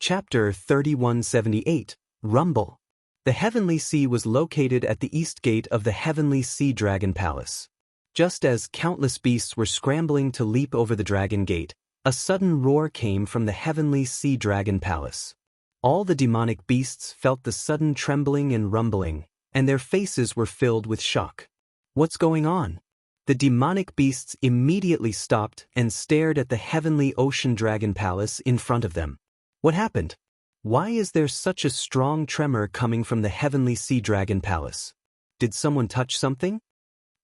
Chapter 3178, Rumble. The Heavenly Sea was located at the east gate of the Heavenly Sea Dragon Palace. Just as countless beasts were scrambling to leap over the Dragon Gate, a sudden roar came from the Heavenly Sea Dragon Palace. All the demonic beasts felt the sudden trembling and rumbling, and their faces were filled with shock. What's going on? The demonic beasts immediately stopped and stared at the Heavenly Ocean Dragon Palace in front of them. What happened? Why is there such a strong tremor coming from the Heavenly Sea Dragon Palace? Did someone touch something?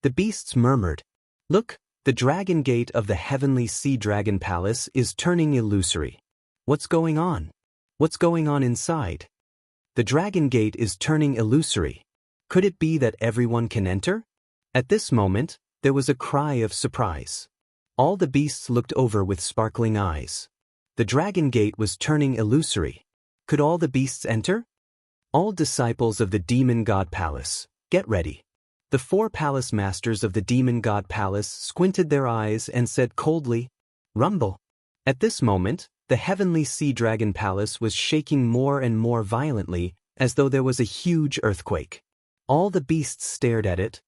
The beasts murmured. Look, the Dragon Gate of the Heavenly Sea Dragon Palace is turning illusory. What's going on? What's going on inside? The Dragon Gate is turning illusory. Could it be that everyone can enter? At this moment, there was a cry of surprise. All the beasts looked over with sparkling eyes. The Dragon Gate was turning illusory. Could all the beasts enter? All disciples of the Demon God Palace, get ready. The 4 palace masters of the Demon God Palace squinted their eyes and said coldly, Rumble. At this moment, the Heavenly Sea Dragon Palace was shaking more and more violently, as though there was a huge earthquake. All the beasts stared at it.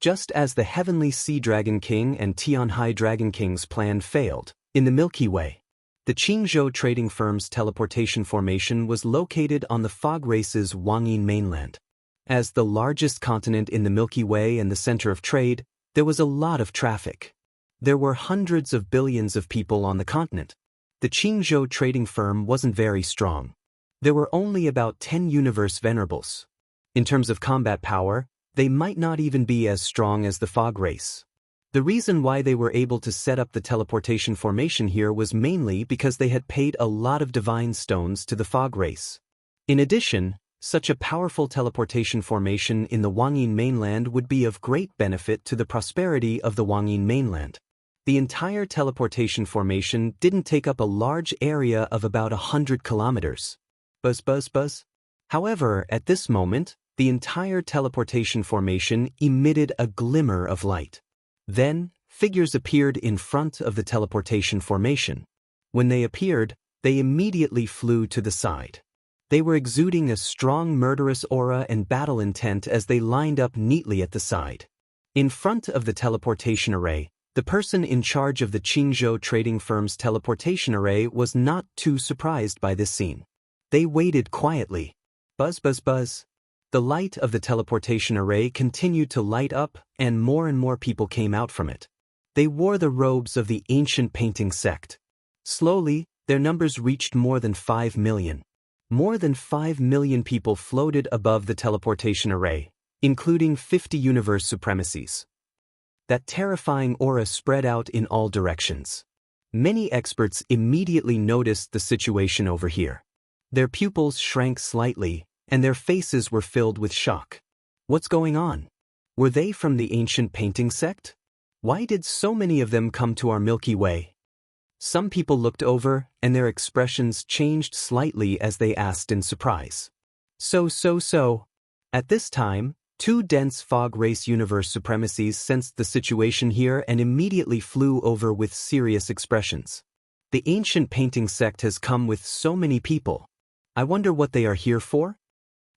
Just as the Heavenly Sea Dragon King and Tianhai Dragon King's plan failed, in the Milky Way, the Qingzhou trading firm's teleportation formation was located on the fog race's Wangyin mainland. As the largest continent in the Milky Way and the center of trade, there was a lot of traffic. There were hundreds of billions of people on the continent. The Qingzhou trading firm wasn't very strong. There were only about 10 universe venerables. In terms of combat power, they might not even be as strong as the fog race. The reason why they were able to set up the teleportation formation here was mainly because they had paid a lot of divine stones to the fog race. In addition, such a powerful teleportation formation in the Wangyin mainland would be of great benefit to the prosperity of the Wangyin mainland. The entire teleportation formation didn't take up a large area of about 100 kilometers. Buzz buzz buzz. However, at this moment, the entire teleportation formation emitted a glimmer of light. Then, figures appeared in front of the teleportation formation. When they appeared, they immediately flew to the side. They were exuding a strong murderous aura and battle intent as they lined up neatly at the side. In front of the teleportation array, the person in charge of the Qingzhou trading firm's teleportation array was not too surprised by this scene. They waited quietly. Buzz buzz buzz. The light of the teleportation array continued to light up, and more people came out from it. They wore the robes of the ancient painting sect. Slowly, their numbers reached more than 5 million. More than 5 million people floated above the teleportation array, including 50 universe supremacies. That terrifying aura spread out in all directions. Many experts immediately noticed the situation over here. Their pupils shrank slightly, and their faces were filled with shock. What's going on? Were they from the ancient painting sect? Why did so many of them come to our Milky Way? Some people looked over, and their expressions changed slightly as they asked in surprise. So. At this time, 2 dense fog race universe supremacies sensed the situation here and immediately flew over with serious expressions. The ancient painting sect has come with so many people. I wonder what they are here for?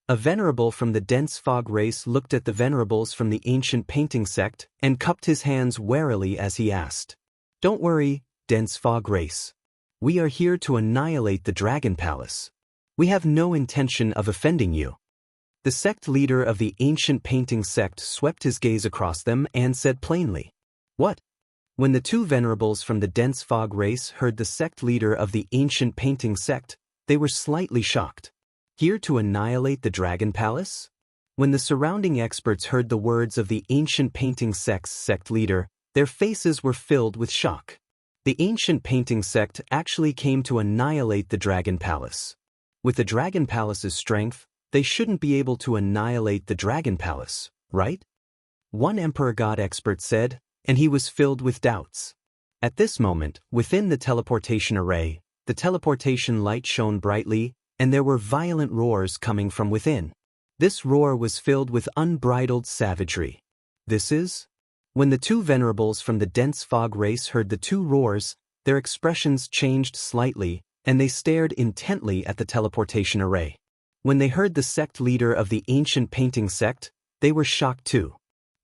A venerable from the dense fog race looked at the venerables from the ancient painting sect and cupped his hands warily as he asked, Don't worry, dense fog race. We are here to annihilate the Dragon Palace. We have no intention of offending you. The sect leader of the ancient painting sect swept his gaze across them and said plainly, What? When the 2 venerables from the dense fog race heard the sect leader of the ancient painting sect, they were slightly shocked. Here to annihilate the Dragon Palace? When the surrounding experts heard the words of the ancient painting sect's sect leader, their faces were filled with shock. The ancient painting sect actually came to annihilate the Dragon Palace. With the Dragon Palace's strength, they shouldn't be able to annihilate the Dragon Palace, right? One Emperor God expert said, and he was filled with doubts. At this moment, within the teleportation array, the teleportation light shone brightly, and there were violent roars coming from within. This roar was filled with unbridled savagery. This is? When the 2 venerables from the dense fog race heard the 2 roars, their expressions changed slightly, and they stared intently at the teleportation array. When they heard the sect leader of the ancient painting sect, they were shocked too.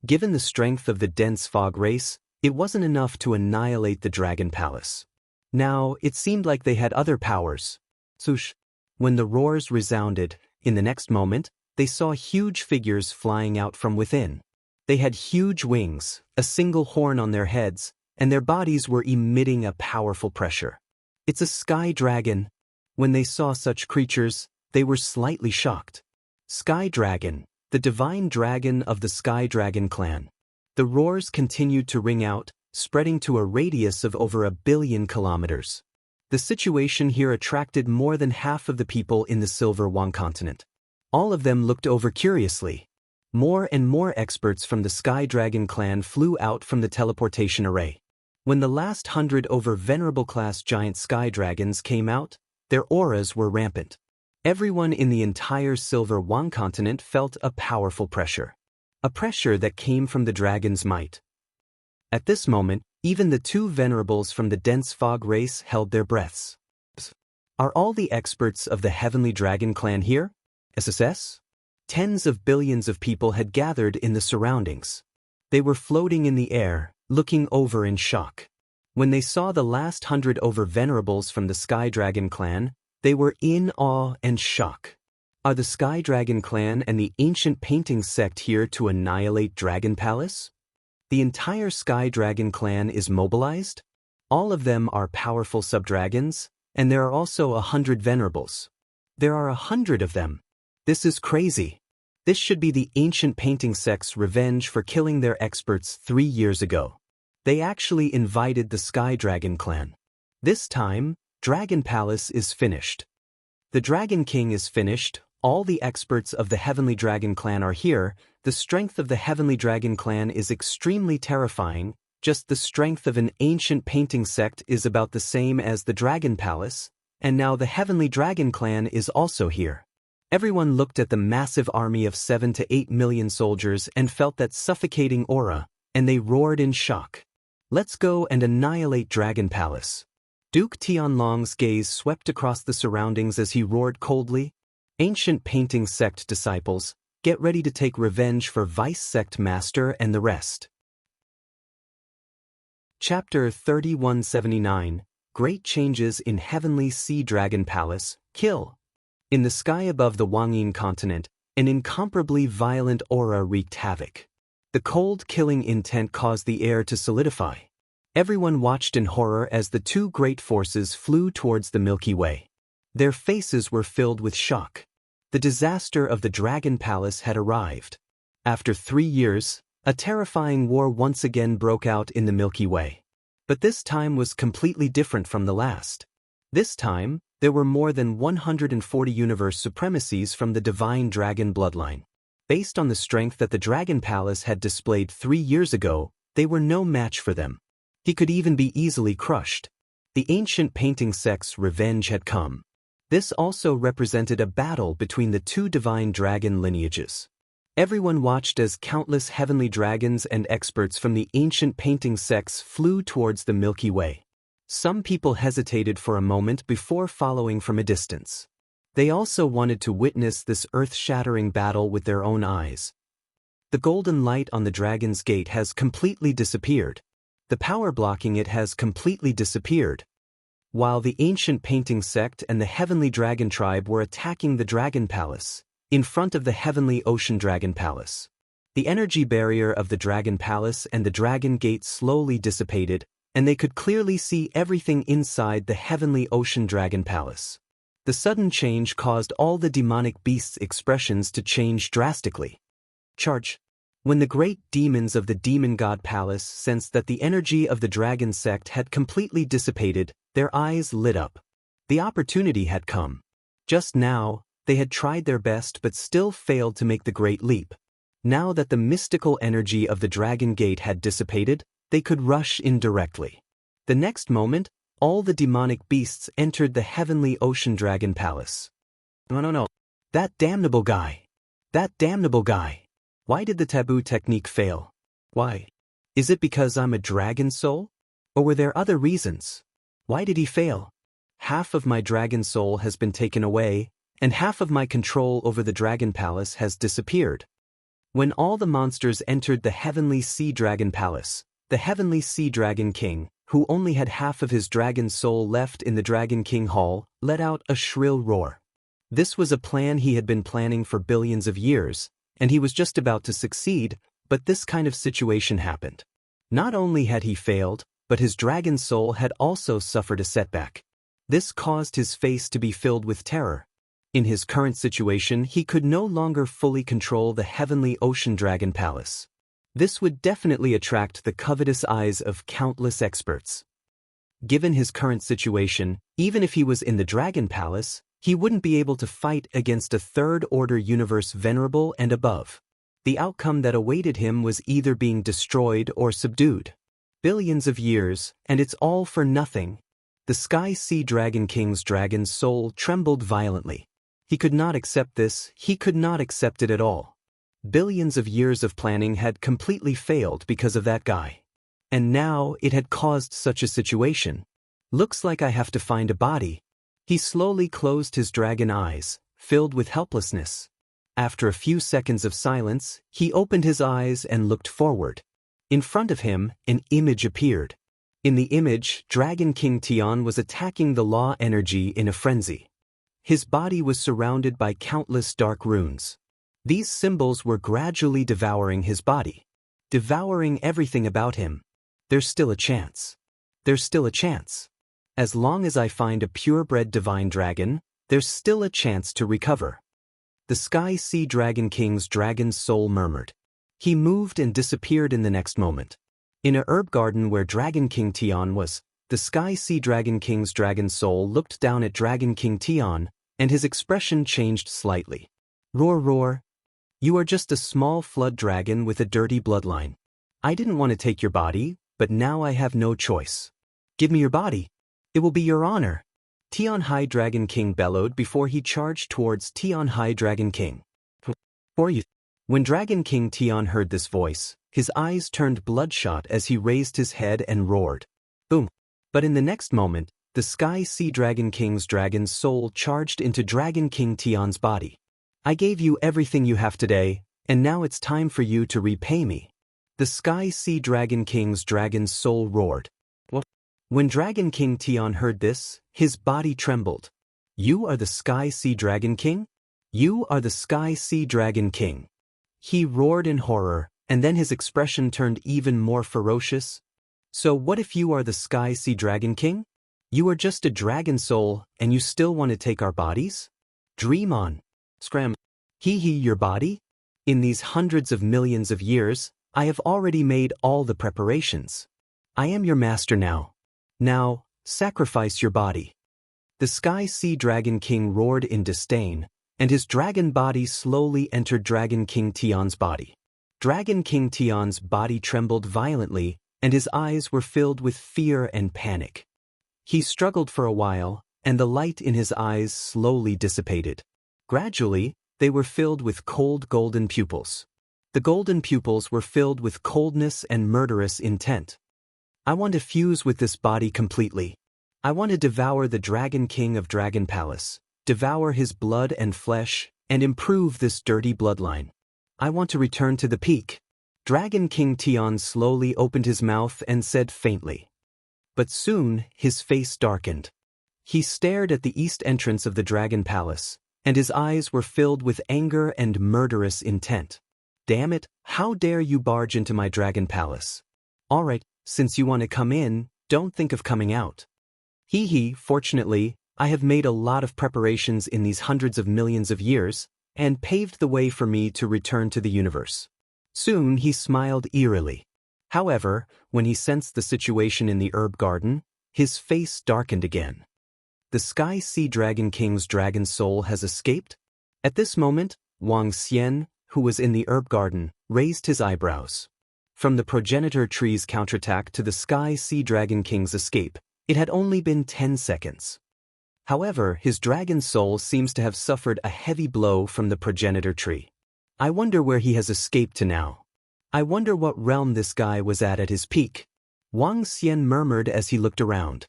Given the strength of the dense fog race, it wasn't enough to annihilate the Dragon Palace. Now, it seemed like they had other powers. Swoosh! When the roars resounded, in the next moment, they saw huge figures flying out from within. They had huge wings, a single horn on their heads, and their bodies were emitting a powerful pressure. It's a sky dragon. When they saw such creatures, they were slightly shocked. Sky Dragon, the divine dragon of the Sky Dragon clan. The roars continued to ring out, spreading to a radius of over 1 billion kilometers. The situation here attracted more than half of the people in the Silver Wang continent. All of them looked over curiously. More and more experts from the Sky Dragon clan flew out from the teleportation array. When the last 100 over venerable class giant sky dragons came out, their auras were rampant. Everyone in the entire Silver Wang continent felt a powerful pressure. A pressure that came from the dragon's might. At this moment, even the 2 venerables from the dense fog race held their breaths. Are all the experts of the Heavenly Dragon clan here? SSS? Tens of billions of people had gathered in the surroundings. They were floating in the air, looking over in shock. When they saw the last 100 over venerables from the Sky Dragon clan, they were in awe and shock. Are the Sky Dragon clan and the ancient painting sect here to annihilate Dragon Palace? The entire Sky Dragon clan is mobilized? All of them are powerful subdragons, and there are also 100 venerables. There are 100 of them. This is crazy. This should be the ancient painting sect's revenge for killing their experts 3 years ago. They actually invited the Sky Dragon clan. This time, Dragon Palace is finished. The Dragon King is finished, all the experts of the Heavenly Dragon clan are here, the strength of the Heavenly Dragon clan is extremely terrifying, just the strength of an ancient painting sect is about the same as the Dragon Palace, and now the Heavenly Dragon clan is also here. Everyone looked at the massive army of 7 to 8 million soldiers and felt that suffocating aura, and they roared in shock. Let's go and annihilate Dragon Palace. Duke Tianlong's gaze swept across the surroundings as he roared coldly. Ancient painting sect disciples, get ready to take revenge for Vice Sect Master and the rest. Chapter 3179, Great Changes in Heavenly Sea Dragon Palace, Kill. In the sky above the Wangyin continent, an incomparably violent aura wreaked havoc. The cold killing intent caused the air to solidify. Everyone watched in horror as the 2 great forces flew towards the Milky Way. Their faces were filled with shock. The disaster of the Dragon Palace had arrived. After 3 years, a terrifying war once again broke out in the Milky Way. But this time was completely different from the last. This time, there were more than 140 universe supremacies from the divine dragon bloodline. Based on the strength that the Dragon Palace had displayed 3 years ago, they were no match for them. He could even be easily crushed. The ancient painting sect's revenge had come. This also represented a battle between the 2 divine dragon lineages. Everyone watched as countless heavenly dragons and experts from the ancient painting sects flew towards the Milky Way. Some people hesitated for a moment before following from a distance. They also wanted to witness this earth-shattering battle with their own eyes. The golden light on the dragon's gate has completely disappeared. The power blocking it has completely disappeared. While the ancient painting sect and the Heavenly Dragon tribe were attacking the Dragon Palace, in front of the Heavenly Ocean Dragon Palace, the energy barrier of the Dragon Palace and the Dragon Gate slowly dissipated, and they could clearly see everything inside the Heavenly Ocean Dragon Palace. The sudden change caused all the demonic beasts' expressions to change drastically. Charge. When the great demons of the Demon God Palace sensed that the energy of the Dragon sect had completely dissipated, their eyes lit up. The opportunity had come. Just now, they had tried their best but still failed to make the great leap. Now that the mystical energy of the Dragon Gate had dissipated, they could rush in directly. The next moment, all the demonic beasts entered the Heavenly Ocean Dragon Palace. No. That damnable guy. That damnable guy. Why did the taboo technique fail? Why? Is it because I'm a dragon soul? Or were there other reasons? Why did he fail? half of my dragon soul has been taken away, and half of my control over the dragon palace has disappeared. When all the monsters entered the heavenly sea dragon palace, the heavenly sea dragon king, who only had half of his dragon soul left in the Dragon King Hall, let out a shrill roar. This was a plan he had been planning for billions of years, and he was just about to succeed, but this kind of situation happened. Not only had he failed, but his dragon soul had also suffered a setback. This caused his face to be filled with terror. In his current situation, he could no longer fully control the heavenly ocean dragon palace. This would definitely attract the covetous eyes of countless experts. Given his current situation, even if he was in the dragon palace, he wouldn't be able to fight against a third-order universe venerable and above. The outcome that awaited him was either being destroyed or subdued. Billions of years, and it's all for nothing. The Sky Sea Dragon King's dragon soul trembled violently. He could not accept this, he could not accept it at all. Billions of years of planning had completely failed because of that guy. And now it had caused such a situation. Looks like I have to find a body. He slowly closed his dragon eyes, filled with helplessness. After a few seconds of silence, he opened his eyes and looked forward. In front of him, an image appeared. In the image, Dragon King Tian was attacking the law energy in a frenzy. His body was surrounded by countless dark runes. These symbols were gradually devouring his body, devouring everything about him. There's still a chance. There's still a chance. As long as I find a purebred divine dragon, there's still a chance to recover. The Sky Sea Dragon King's dragon soul murmured. He moved and disappeared in the next moment. In a herb garden where Dragon King Tian was, the Sky Sea Dragon King's dragon soul looked down at Dragon King Tian, and his expression changed slightly. Roar, roar. You are just a small flood dragon with a dirty bloodline. I didn't want to take your body, but now I have no choice. Give me your body. It will be your honor. Tian High Dragon King bellowed before he charged towards Tian High Dragon King. For you. When Dragon King Tian heard this voice, his eyes turned bloodshot as he raised his head and roared. Boom. But in the next moment, the Sky Sea Dragon King's dragon soul charged into Dragon King Tian's body. I gave you everything you have today, and now it's time for you to repay me. The Sky Sea Dragon King's dragon soul roared. What? When Dragon King Tian heard this, his body trembled. You are the Sky Sea Dragon King? You are the Sky Sea Dragon King. He roared in horror, and then his expression turned even more ferocious. So what if you are the Sky Sea Dragon King? You are just a dragon soul, and you still want to take our bodies? Dream on. Scram. Hee your body? In these hundreds of millions of years, I have already made all the preparations. I am your master now. Now, sacrifice your body. The Sky Sea Dragon King roared in disdain, and his dragon body slowly entered Dragon King Tian's body. Dragon King Tian's body trembled violently, and his eyes were filled with fear and panic. He struggled for a while, and the light in his eyes slowly dissipated. Gradually, they were filled with cold golden pupils. The golden pupils were filled with coldness and murderous intent. I want to fuse with this body completely. I want to devour the Dragon King of Dragon Palace, devour his blood and flesh, and improve this dirty bloodline. I want to return to the peak. Dragon King Tian slowly opened his mouth and said faintly. But soon, his face darkened. He stared at the east entrance of the Dragon Palace, and his eyes were filled with anger and murderous intent. Damn it, how dare you barge into my Dragon Palace? All right, since you want to come in, don't think of coming out. Fortunately, I have made a lot of preparations in these hundreds of millions of years, and paved the way for me to return to the universe. Soon he smiled eerily. However, when he sensed the situation in the herb garden, his face darkened again. The Sky Sea Dragon King's dragon soul has escaped? At this moment, Wang Xian, who was in the herb garden, raised his eyebrows. From the progenitor tree's counterattack to the Sky Sea Dragon King's escape, it had only been 10 seconds. However, his dragon soul seems to have suffered a heavy blow from the progenitor tree. I wonder where he has escaped to now. I wonder what realm this guy was at his peak. Wang Xian murmured as he looked around.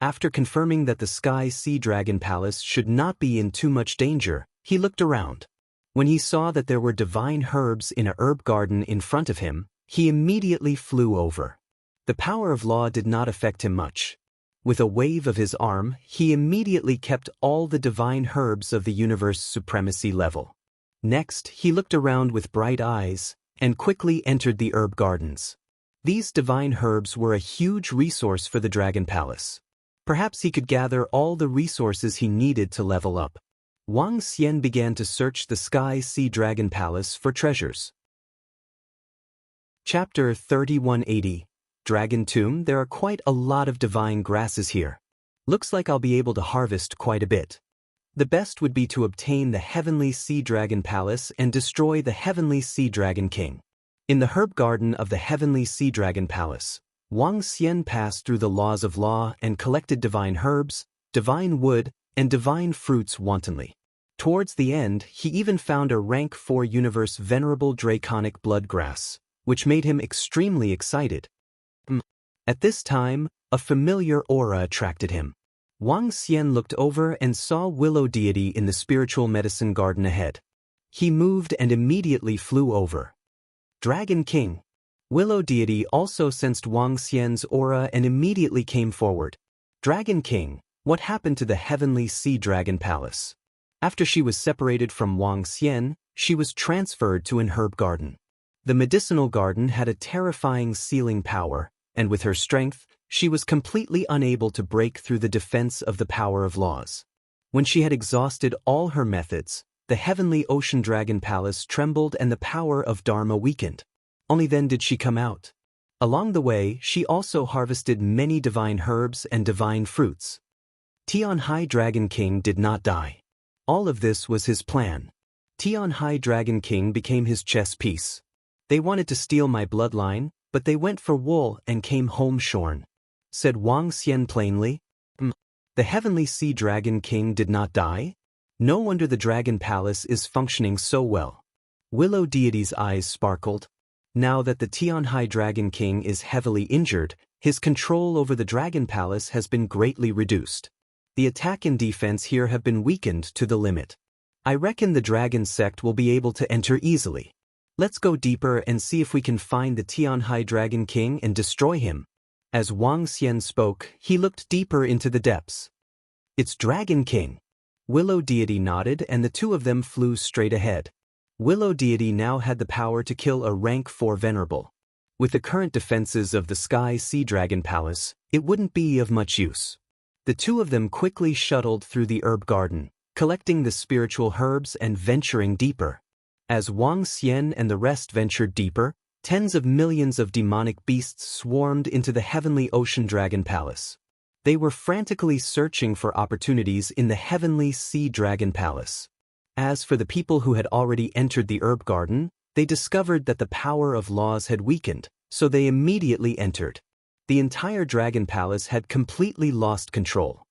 After confirming that the Sky Sea Dragon Palace should not be in too much danger, he looked around. When he saw that there were divine herbs in a herb garden in front of him, he immediately flew over. The power of law did not affect him much. With a wave of his arm, he immediately kept all the divine herbs of the universe supremacy level. Next, he looked around with bright eyes, and quickly entered the herb gardens. These divine herbs were a huge resource for the Dragon Palace. Perhaps he could gather all the resources he needed to level up. Wang Xian began to search the Sky Sea Dragon Palace for treasures. Chapter 3180. Dragon Tomb. There are quite a lot of divine grasses here. Looks like I'll be able to harvest quite a bit. The best would be to obtain the Heavenly Sea Dragon Palace and destroy the Heavenly Sea Dragon King. In the herb garden of the Heavenly Sea Dragon Palace, Wang Xian passed through the laws of law and collected divine herbs, divine wood, and divine fruits wantonly. Towards the end, he even found a rank 4 universe venerable draconic bloodgrass, which made him extremely excited. At this time, a familiar aura attracted him. Wang Xian looked over and saw Willow Deity in the spiritual medicine garden ahead. He moved and immediately flew over. Dragon King. Willow Deity also sensed Wang Xian's aura and immediately came forward. Dragon King, what happened to the Heavenly Sea Dragon Palace? After she was separated from Wang Xian, she was transferred to an herb garden. The medicinal garden had a terrifying sealing power, and with her strength, she was completely unable to break through the defense of the power of laws. When she had exhausted all her methods, the Heavenly Ocean Dragon Palace trembled and the power of Dharma weakened. Only then did she come out. Along the way, she also harvested many divine herbs and divine fruits. Tianhai Dragon King did not die. All of this was his plan. Tianhai Dragon King became his chess piece. They wanted to steal my bloodline, but they went for wool and came home shorn, said Wang Xian plainly. The Heavenly Sea Dragon King did not die? No wonder the Dragon Palace is functioning so well. Willow Deity's eyes sparkled. Now that the Tianhai Dragon King is heavily injured, his control over the Dragon Palace has been greatly reduced. The attack and defense here have been weakened to the limit. I reckon the Dragon Sect will be able to enter easily. Let's go deeper and see if we can find the Tianhai Dragon King and destroy him. As Wang Xian spoke, he looked deeper into the depths. It's Dragon King. Willow Deity nodded and the two of them flew straight ahead. Willow Deity now had the power to kill a rank 4 venerable. With the current defenses of the Sky Sea Dragon Palace, it wouldn't be of much use. The two of them quickly shuttled through the herb garden, collecting the spiritual herbs and venturing deeper. As Wang Xian and the rest ventured deeper, tens of millions of demonic beasts swarmed into the Heavenly Ocean Dragon Palace. They were frantically searching for opportunities in the Heavenly Sea Dragon Palace. As for the people who had already entered the herb garden, they discovered that the power of laws had weakened, so they immediately entered. The entire Dragon Palace had completely lost control.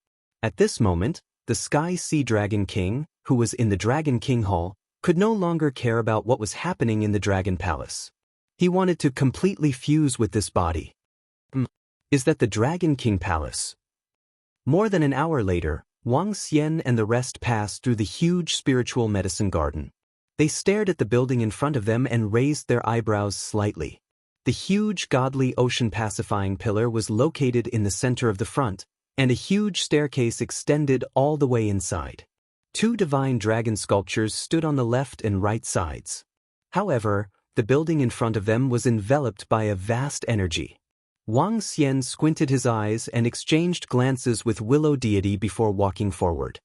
At this moment, the Sky Sea Dragon King, who was in the Dragon King Hall, could no longer care about what was happening in the Dragon Palace. He wanted to completely fuse with this body. Is that the Dragon King Palace? More than an hour later, Wang Xian and the rest passed through the huge spiritual medicine garden. They stared at the building in front of them and raised their eyebrows slightly. The huge godly ocean pacifying pillar was located in the center of the front, and a huge staircase extended all the way inside. Two divine dragon sculptures stood on the left and right sides. However, the building in front of them was enveloped by a vast energy. Wang Xian squinted his eyes and exchanged glances with Willow Deity before walking forward.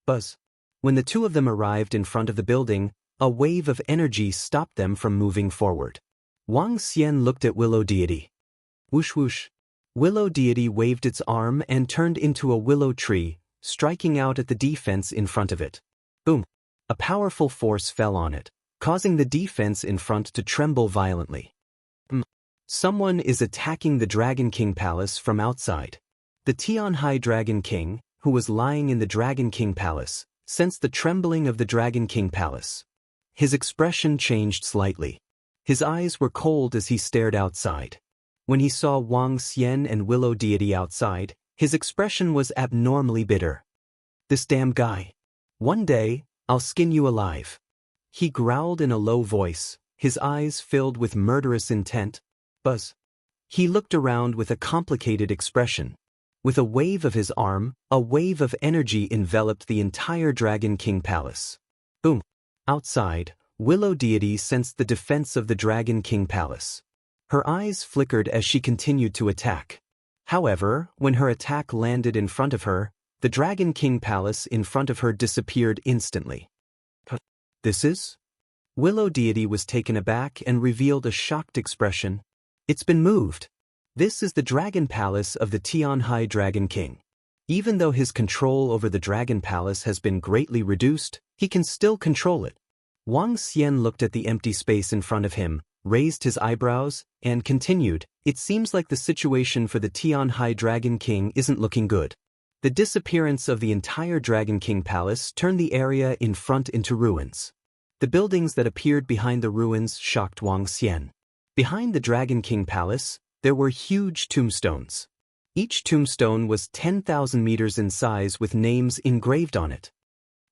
Buzz. When the two of them arrived in front of the building, a wave of energy stopped them from moving forward. Wang Xian looked at Willow Deity. Whoosh whoosh. Willow Deity waved its arm and turned into a willow tree, striking out at the defense in front of it. Boom! A powerful force fell on it, causing the defense in front to tremble violently. Someone is attacking the Dragon King Palace from outside. The Tianhai Dragon King, who was lying in the Dragon King Palace, sensed the trembling of the Dragon King Palace. His expression changed slightly. His eyes were cold as he stared outside. When he saw Wang Xian and Willow Deity outside, His expression was abnormally bitter. "This damn guy. One day, I'll skin you alive." He growled in a low voice, his eyes filled with murderous intent. "Buzz." He looked around with a complicated expression. With a wave of his arm, a wave of energy enveloped the entire Dragon King Palace. Boom. Outside, Willow Deity sensed the defense of the Dragon King Palace. Her eyes flickered as she continued to attack. However, when her attack landed in front of her, the Dragon King Palace in front of her disappeared instantly. "This is?" Willow Deity was taken aback and revealed a shocked expression. "It's been moved. This is the Dragon Palace of the Tianhai Dragon King. Even though his control over the Dragon Palace has been greatly reduced, he can still control it." Wang Xian looked at the empty space in front of him, raised his eyebrows, and continued, "It seems like the situation for the Tianhai Dragon King isn't looking good." The disappearance of the entire Dragon King Palace turned the area in front into ruins. The buildings that appeared behind the ruins shocked Wang Xian. Behind the Dragon King Palace, there were huge tombstones. Each tombstone was 10,000 meters in size with names engraved on it.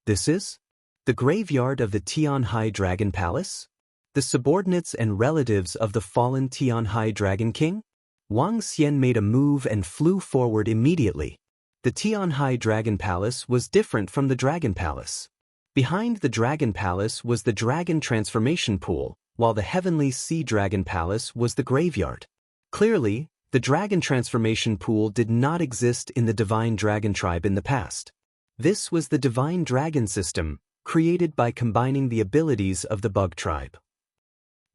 "This is the graveyard of the Tianhai Dragon Palace? The subordinates and relatives of the fallen Tianhai Dragon King?" Wang Xian made a move and flew forward immediately. The Tianhai Dragon Palace was different from the Dragon Palace. Behind the Dragon Palace was the Dragon Transformation Pool, while the Heavenly Sea Dragon Palace was the graveyard. Clearly, the Dragon Transformation Pool did not exist in the Divine Dragon Tribe in the past. This was the Divine Dragon System, created by combining the abilities of the Bug Tribe.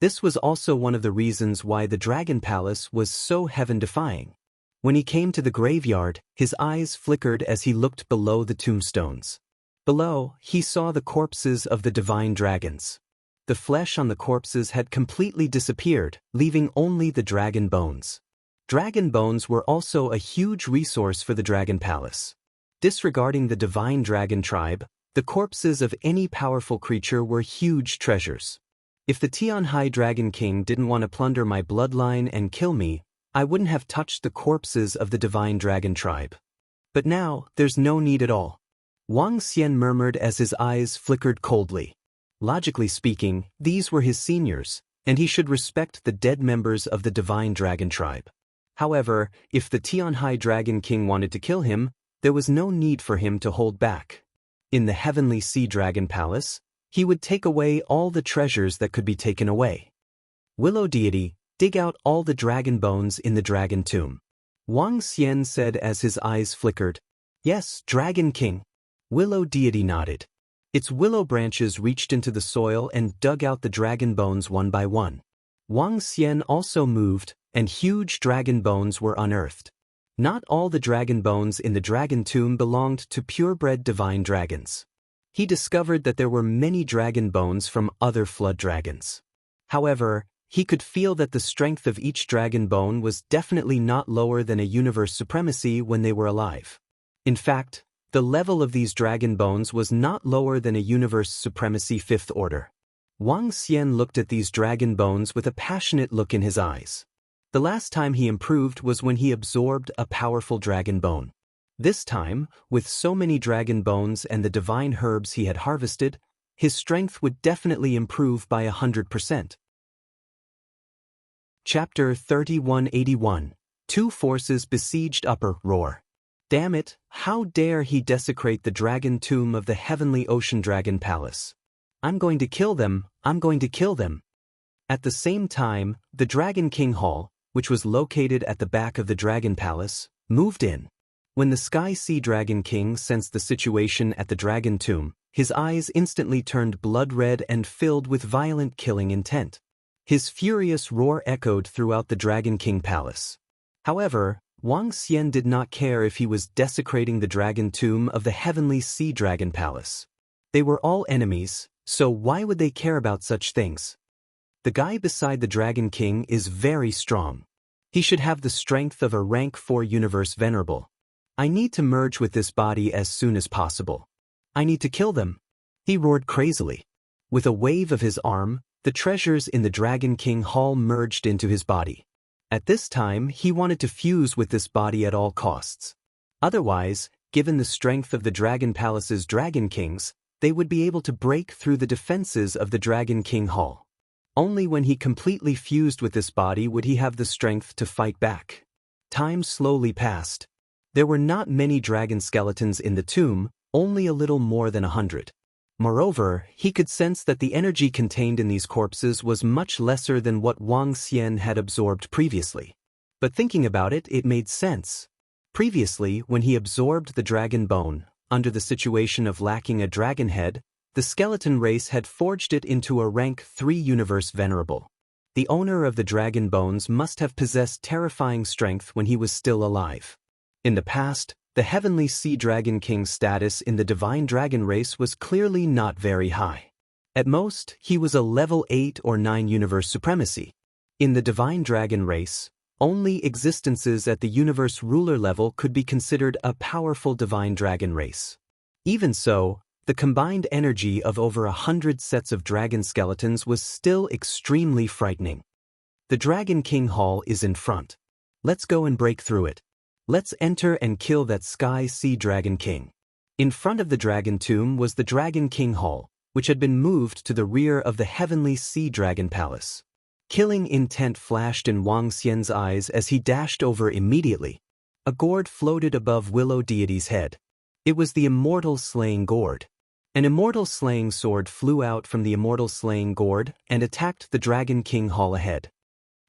This was also one of the reasons why the Dragon Palace was so heaven-defying. When he came to the graveyard, his eyes flickered as he looked below the tombstones. Below, he saw the corpses of the divine dragons. The flesh on the corpses had completely disappeared, leaving only the dragon bones. Dragon bones were also a huge resource for the Dragon Palace. Disregarding the Divine Dragon Tribe, the corpses of any powerful creature were huge treasures. If the Tianhai Dragon King didn't want to plunder my bloodline and kill me, I wouldn't have touched the corpses of the Divine Dragon Tribe. But now, there's no need at all. Wang Xian murmured as his eyes flickered coldly. Logically speaking, these were his seniors, and he should respect the dead members of the Divine Dragon Tribe. However, if the Tianhai Dragon King wanted to kill him, there was no need for him to hold back. In the Heavenly Sea Dragon Palace, he would take away all the treasures that could be taken away. Willow Deity, dig out all the dragon bones in the dragon tomb. Wang Xian said as his eyes flickered. Yes, Dragon King. Willow Deity nodded. Its willow branches reached into the soil and dug out the dragon bones one by one. Wang Xian also moved, and huge dragon bones were unearthed. Not all the dragon bones in the dragon tomb belonged to purebred divine dragons. He discovered that there were many dragon bones from other flood dragons. However, he could feel that the strength of each dragon bone was definitely not lower than a universe supremacy when they were alive. In fact, the level of these dragon bones was not lower than a universe supremacy 5th order. Wang Xian looked at these dragon bones with a passionate look in his eyes. The last time he improved was when he absorbed a powerful dragon bone. This time, with so many dragon bones and the divine herbs he had harvested, his strength would definitely improve by 100%. Chapter 3181. Two forces besieged Upper Roar. Damn it, how dare he desecrate the dragon tomb of the Heavenly Ocean Dragon Palace. I'm going to kill them, I'm going to kill them. At the same time, the Dragon King Hall, which was located at the back of the Dragon Palace, moved in. When the Sky Sea Dragon King sensed the situation at the Dragon Tomb, his eyes instantly turned blood red and filled with violent killing intent. His furious roar echoed throughout the Dragon King Palace. However, Wang Xian did not care if he was desecrating the Dragon Tomb of the Heavenly Sea Dragon Palace. They were all enemies, so why would they care about such things? The guy beside the Dragon King is very strong. He should have the strength of a rank 4 universe venerable. I need to merge with this body as soon as possible. I need to kill them. He roared crazily. With a wave of his arm, the treasures in the Dragon King Hall merged into his body. At this time, he wanted to fuse with this body at all costs. Otherwise, given the strength of the Dragon Palace's Dragon Kings, they would be able to break through the defenses of the Dragon King Hall. Only when he completely fused with this body would he have the strength to fight back. Time slowly passed. There were not many dragon skeletons in the tomb, only a little more than 100. Moreover, he could sense that the energy contained in these corpses was much lesser than what Wang Xian had absorbed previously. But thinking about it, it made sense. Previously, when he absorbed the dragon bone, under the situation of lacking a dragon head, the skeleton race had forged it into a rank 3 universe venerable. The owner of the dragon bones must have possessed terrifying strength when he was still alive. In the past, the Heavenly Sea Dragon King's status in the divine dragon race was clearly not very high. At most, he was a level 8 or 9 universe supremacy. In the divine dragon race, only existences at the universe ruler level could be considered a powerful divine dragon race. Even so, the combined energy of over 100 sets of dragon skeletons was still extremely frightening. The Dragon King Hall is in front. Let's go and break through it. Let's enter and kill that Sky Sea Dragon King. In front of the Dragon Tomb was the Dragon King Hall, which had been moved to the rear of the Heavenly Sea Dragon Palace. Killing intent flashed in Wang Xian's eyes as he dashed over immediately. A gourd floated above Willow Deity's head. It was the Immortal Slaying Gourd. An Immortal Slaying Sword flew out from the Immortal Slaying Gourd and attacked the Dragon King Hall ahead.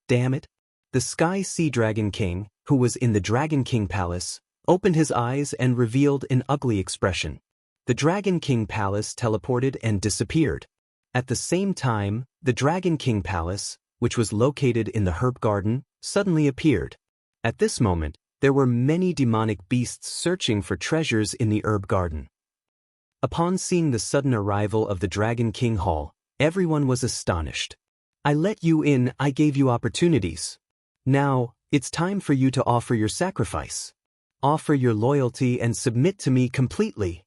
Damn it! The Sky Sea Dragon King, who was in the Dragon King Palace, opened his eyes and revealed an ugly expression. The Dragon King Palace teleported and disappeared. At the same time, the Dragon King Palace, which was located in the herb garden, suddenly appeared. At this moment, there were many demonic beasts searching for treasures in the herb garden. Upon seeing the sudden arrival of the Dragon King Hall, everyone was astonished. I let you in, I gave you opportunities. Now, it's time for you to offer your sacrifice. Offer your loyalty and submit to me completely.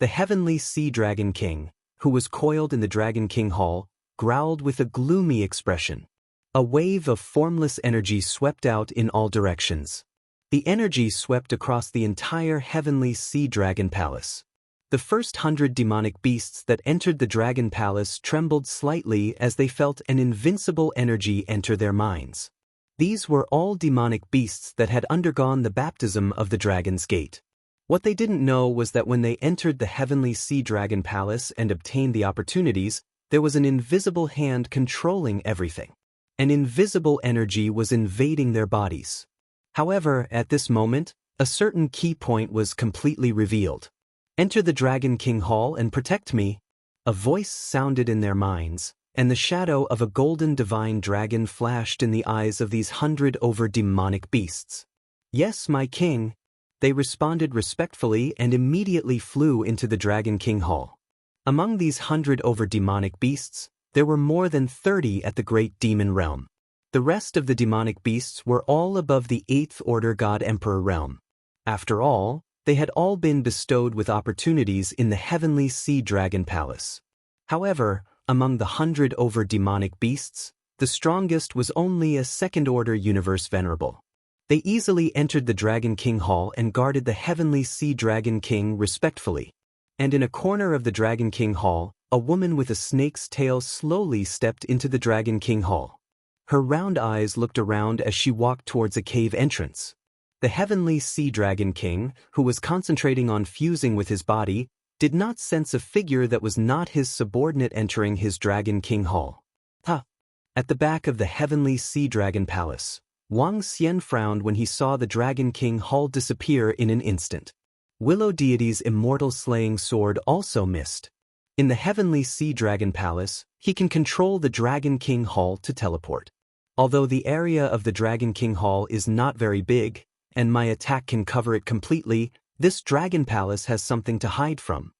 The Heavenly Sea Dragon King, who was coiled in the Dragon King Hall, growled with a gloomy expression. A wave of formless energy swept out in all directions. The energy swept across the entire Heavenly Sea Dragon Palace. The first 100 demonic beasts that entered the Dragon Palace trembled slightly as they felt an invincible energy enter their minds. These were all demonic beasts that had undergone the baptism of the Dragon's Gate. What they didn't know was that when they entered the Heavenly Sea Dragon Palace and obtained the opportunities, there was an invisible hand controlling everything. An invisible energy was invading their bodies. However, at this moment, a certain key point was completely revealed. Enter the Dragon King Hall and protect me. A voice sounded in their minds, and the shadow of a golden divine dragon flashed in the eyes of these 100 over demonic beasts. Yes, my king. They responded respectfully and immediately flew into the Dragon King Hall. Among these 100 over demonic beasts, there were more than 30 at the Great Demon Realm. The rest of the demonic beasts were all above the 8th Order God Emperor realm. After all, they had all been bestowed with opportunities in the Heavenly Sea Dragon Palace. However, among the 100 over demonic beasts, the strongest was only a 2nd Order universe venerable. They easily entered the Dragon King Hall and guarded the Heavenly Sea Dragon King respectfully. And in a corner of the Dragon King Hall, a woman with a snake's tail slowly stepped into the Dragon King Hall. Her round eyes looked around as she walked towards a cave entrance. The Heavenly Sea Dragon King, who was concentrating on fusing with his body, did not sense a figure that was not his subordinate entering his Dragon King Hall. At the back of the Heavenly Sea Dragon Palace, Wang Xian frowned when he saw the Dragon King Hall disappear in an instant. Willow Deity's Immortal Slaying Sword also missed. In the Heavenly Sea Dragon Palace, he can control the Dragon King Hall to teleport. Although the area of the Dragon King Hall is not very big, and my attack can cover it completely, this Dragon Palace has something to hide from.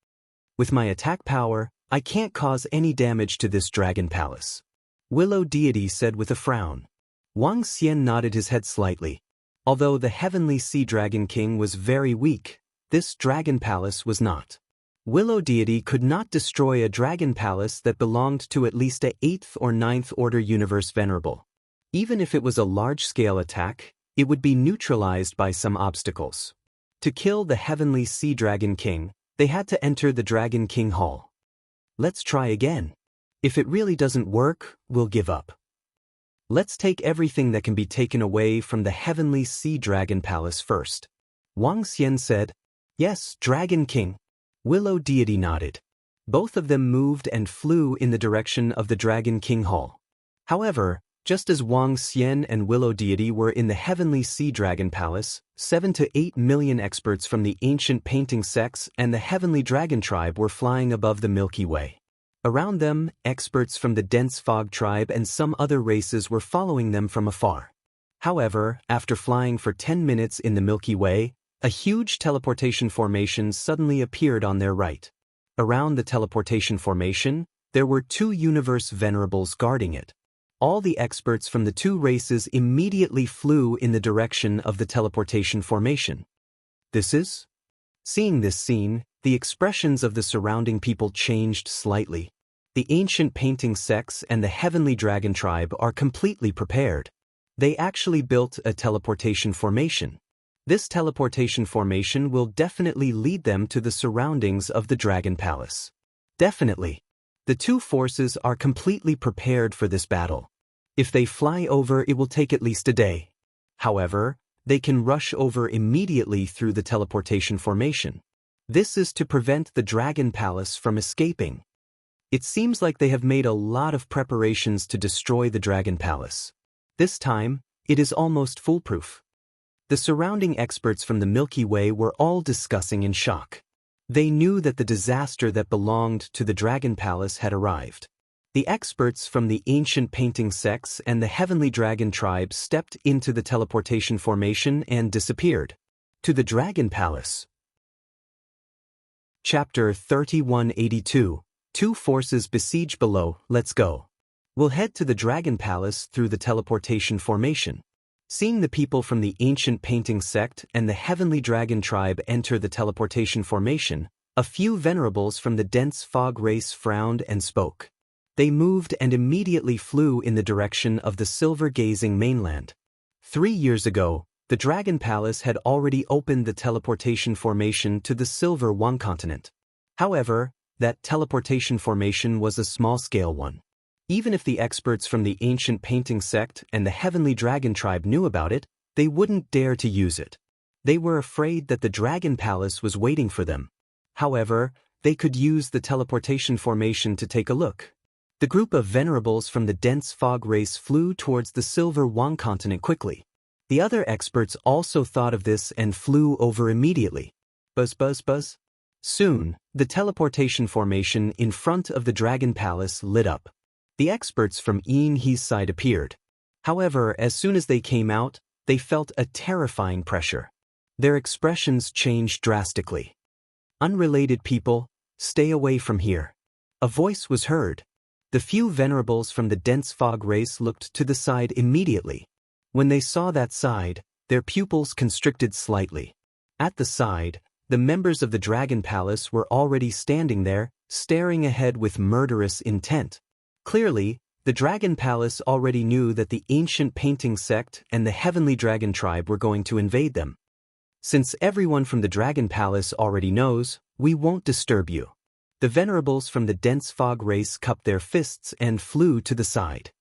With my attack power, I can't cause any damage to this Dragon Palace. Willow Deity said with a frown. Wang Xian nodded his head slightly. Although the Heavenly Sea Dragon King was very weak, this Dragon Palace was not. Willow Deity could not destroy a Dragon Palace that belonged to at least a 8th or 9th Order universe venerable. Even if it was a large-scale attack, it would be neutralized by some obstacles. To kill the heavenly sea dragon king, they had to enter the Dragon King Hall. Let's try again. If it really doesn't work, we'll give up. Let's take everything that can be taken away from the heavenly sea dragon palace first. Wang Xian said, "Yes, Dragon King." Willow Deity nodded. Both of them moved and flew in the direction of the Dragon King Hall. However, just as Wang Xian and Willow Deity were in the heavenly sea dragon palace, 7 to 8 million experts from the ancient painting sects and the heavenly dragon tribe were flying above the Milky Way. Around them, experts from the dense fog tribe and some other races were following them from afar. However, after flying for 10 minutes in the Milky Way, a huge teleportation formation suddenly appeared on their right. Around the teleportation formation, there were 2 universe venerables guarding it. All the experts from the 2 races immediately flew in the direction of the teleportation formation. Seeing this scene, the expressions of the surrounding people changed slightly. The ancient painting sects and the heavenly dragon tribe are completely prepared. They actually built a teleportation formation. This teleportation formation will definitely lead them to the surroundings of the Dragon Palace. Definitely. The 2 forces are completely prepared for this battle. If they fly over, it will take at least a day. However, they can rush over immediately through the teleportation formation. This is to prevent the Dragon Palace from escaping. It seems like they have made a lot of preparations to destroy the Dragon Palace. This time, it is almost foolproof. The surrounding experts from the Milky Way were all discussing in shock. They knew that the disaster that belonged to the Dragon Palace had arrived. The experts from the ancient painting sects and the heavenly dragon tribe stepped into the teleportation formation and disappeared. To the Dragon Palace. Chapter 3182. 2 forces besiege below, let's go. We'll head to the Dragon Palace through the teleportation formation. Seeing the people from the ancient painting sect and the heavenly dragon tribe enter the teleportation formation, a few venerables from the dense fog race frowned and spoke. They moved and immediately flew in the direction of the silver-gazing mainland. 3 years ago, the Dragon Palace had already opened the teleportation formation to the Silver Wang continent. However, that teleportation formation was a small-scale one. Even if the experts from the ancient painting sect and the heavenly dragon tribe knew about it, they wouldn't dare to use it. They were afraid that the Dragon Palace was waiting for them. However, they could use the teleportation formation to take a look. The group of venerables from the dense fog race flew towards the Silver Wang continent quickly. The other experts also thought of this and flew over immediately. Buzz, buzz, buzz. Soon, the teleportation formation in front of the Dragon Palace lit up. The experts from Yin He's side appeared. However, as soon as they came out, they felt a terrifying pressure. Their expressions changed drastically. "Unrelated people, stay away from here." A voice was heard. The few venerables from the dense fog race looked to the side immediately. When they saw that side, their pupils constricted slightly. At the side, the members of the Dragon Palace were already standing there, staring ahead with murderous intent. Clearly, the Dragon Palace already knew that the ancient painting sect and the heavenly dragon tribe were going to invade them. Since everyone from the Dragon Palace already knows, we won't disturb you. The venerables from the dense fog race cupped their fists and flew to the side.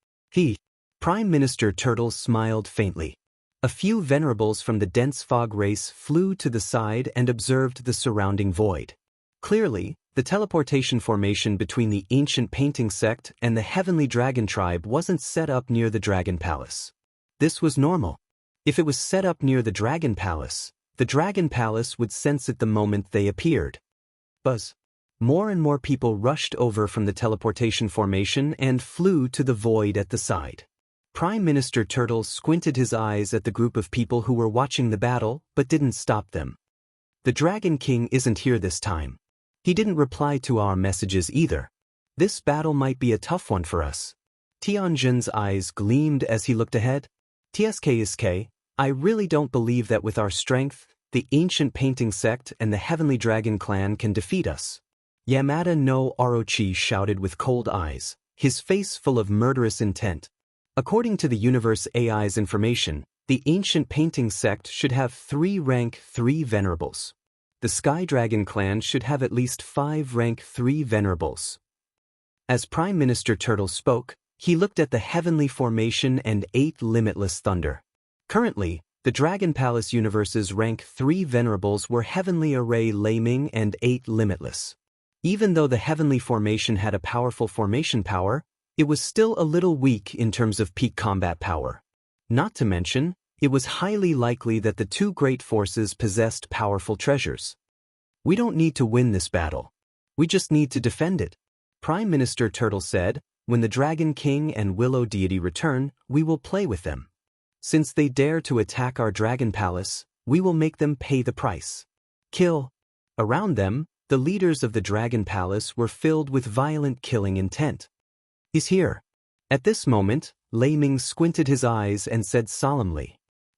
Prime Minister Turtle smiled faintly. A few venerables from the dense fog race flew to the side and observed the surrounding void. Clearly, the teleportation formation between the ancient painting sect and the heavenly dragon tribe wasn't set up near the Dragon Palace. This was normal. If it was set up near the Dragon Palace would sense it the moment they appeared. Buzz. More and more people rushed over from the teleportation formation and flew to the void at the side. Prime Minister Turtle squinted his eyes at the group of people who were watching the battle but didn't stop them. The Dragon King isn't here this time. He didn't reply to our messages either. This battle might be a tough one for us. Tianjin's eyes gleamed as he looked ahead. TSK, I really don't believe that with our strength, the ancient painting sect and the heavenly dragon clan can defeat us. Yamada no Orochi shouted with cold eyes, his face full of murderous intent. According to the universe AI's information, The ancient painting sect should have 3 rank 3 venerables. The Sky Dragon clan should have at least 5 rank 3 venerables. As Prime Minister Turtle spoke, he looked at the heavenly formation and 8 limitless thunder. Currently, the Dragon Palace universe's rank 3 venerables were Heavenly Array Laming and 8 limitless. Even though the heavenly formation had a powerful formation power, it was still a little weak in terms of peak combat power. Not to mention, it was highly likely that the 2 great forces possessed powerful treasures. We don't need to win this battle. We just need to defend it. Prime Minister Turtle said, when the Dragon King and Willow Deity return, we will play with them. Since they dare to attack our Dragon Palace, we will make them pay the price. Kill. Around them, the leaders of the Dragon Palace were filled with violent killing intent. He's here. At this moment, Lei Ming squinted his eyes and said solemnly.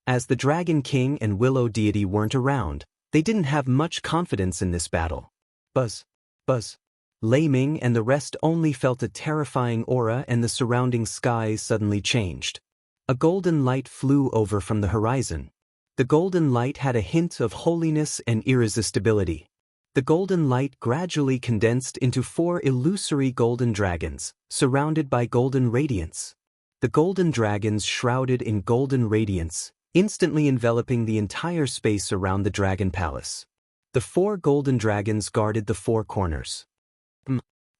As the Dragon King and Willow Deity weren't around, they didn't have much confidence in this battle. Buzz. Buzz. Lei Ming and the rest only felt a terrifying aura, and the surrounding skies suddenly changed. A golden light flew over from the horizon. The golden light had a hint of holiness and irresistibility. The golden light gradually condensed into 4 illusory golden dragons, surrounded by golden radiance. The golden dragons shrouded in golden radiance, instantly enveloping the entire space around the Dragon Palace. The 4 golden dragons guarded the 4 corners.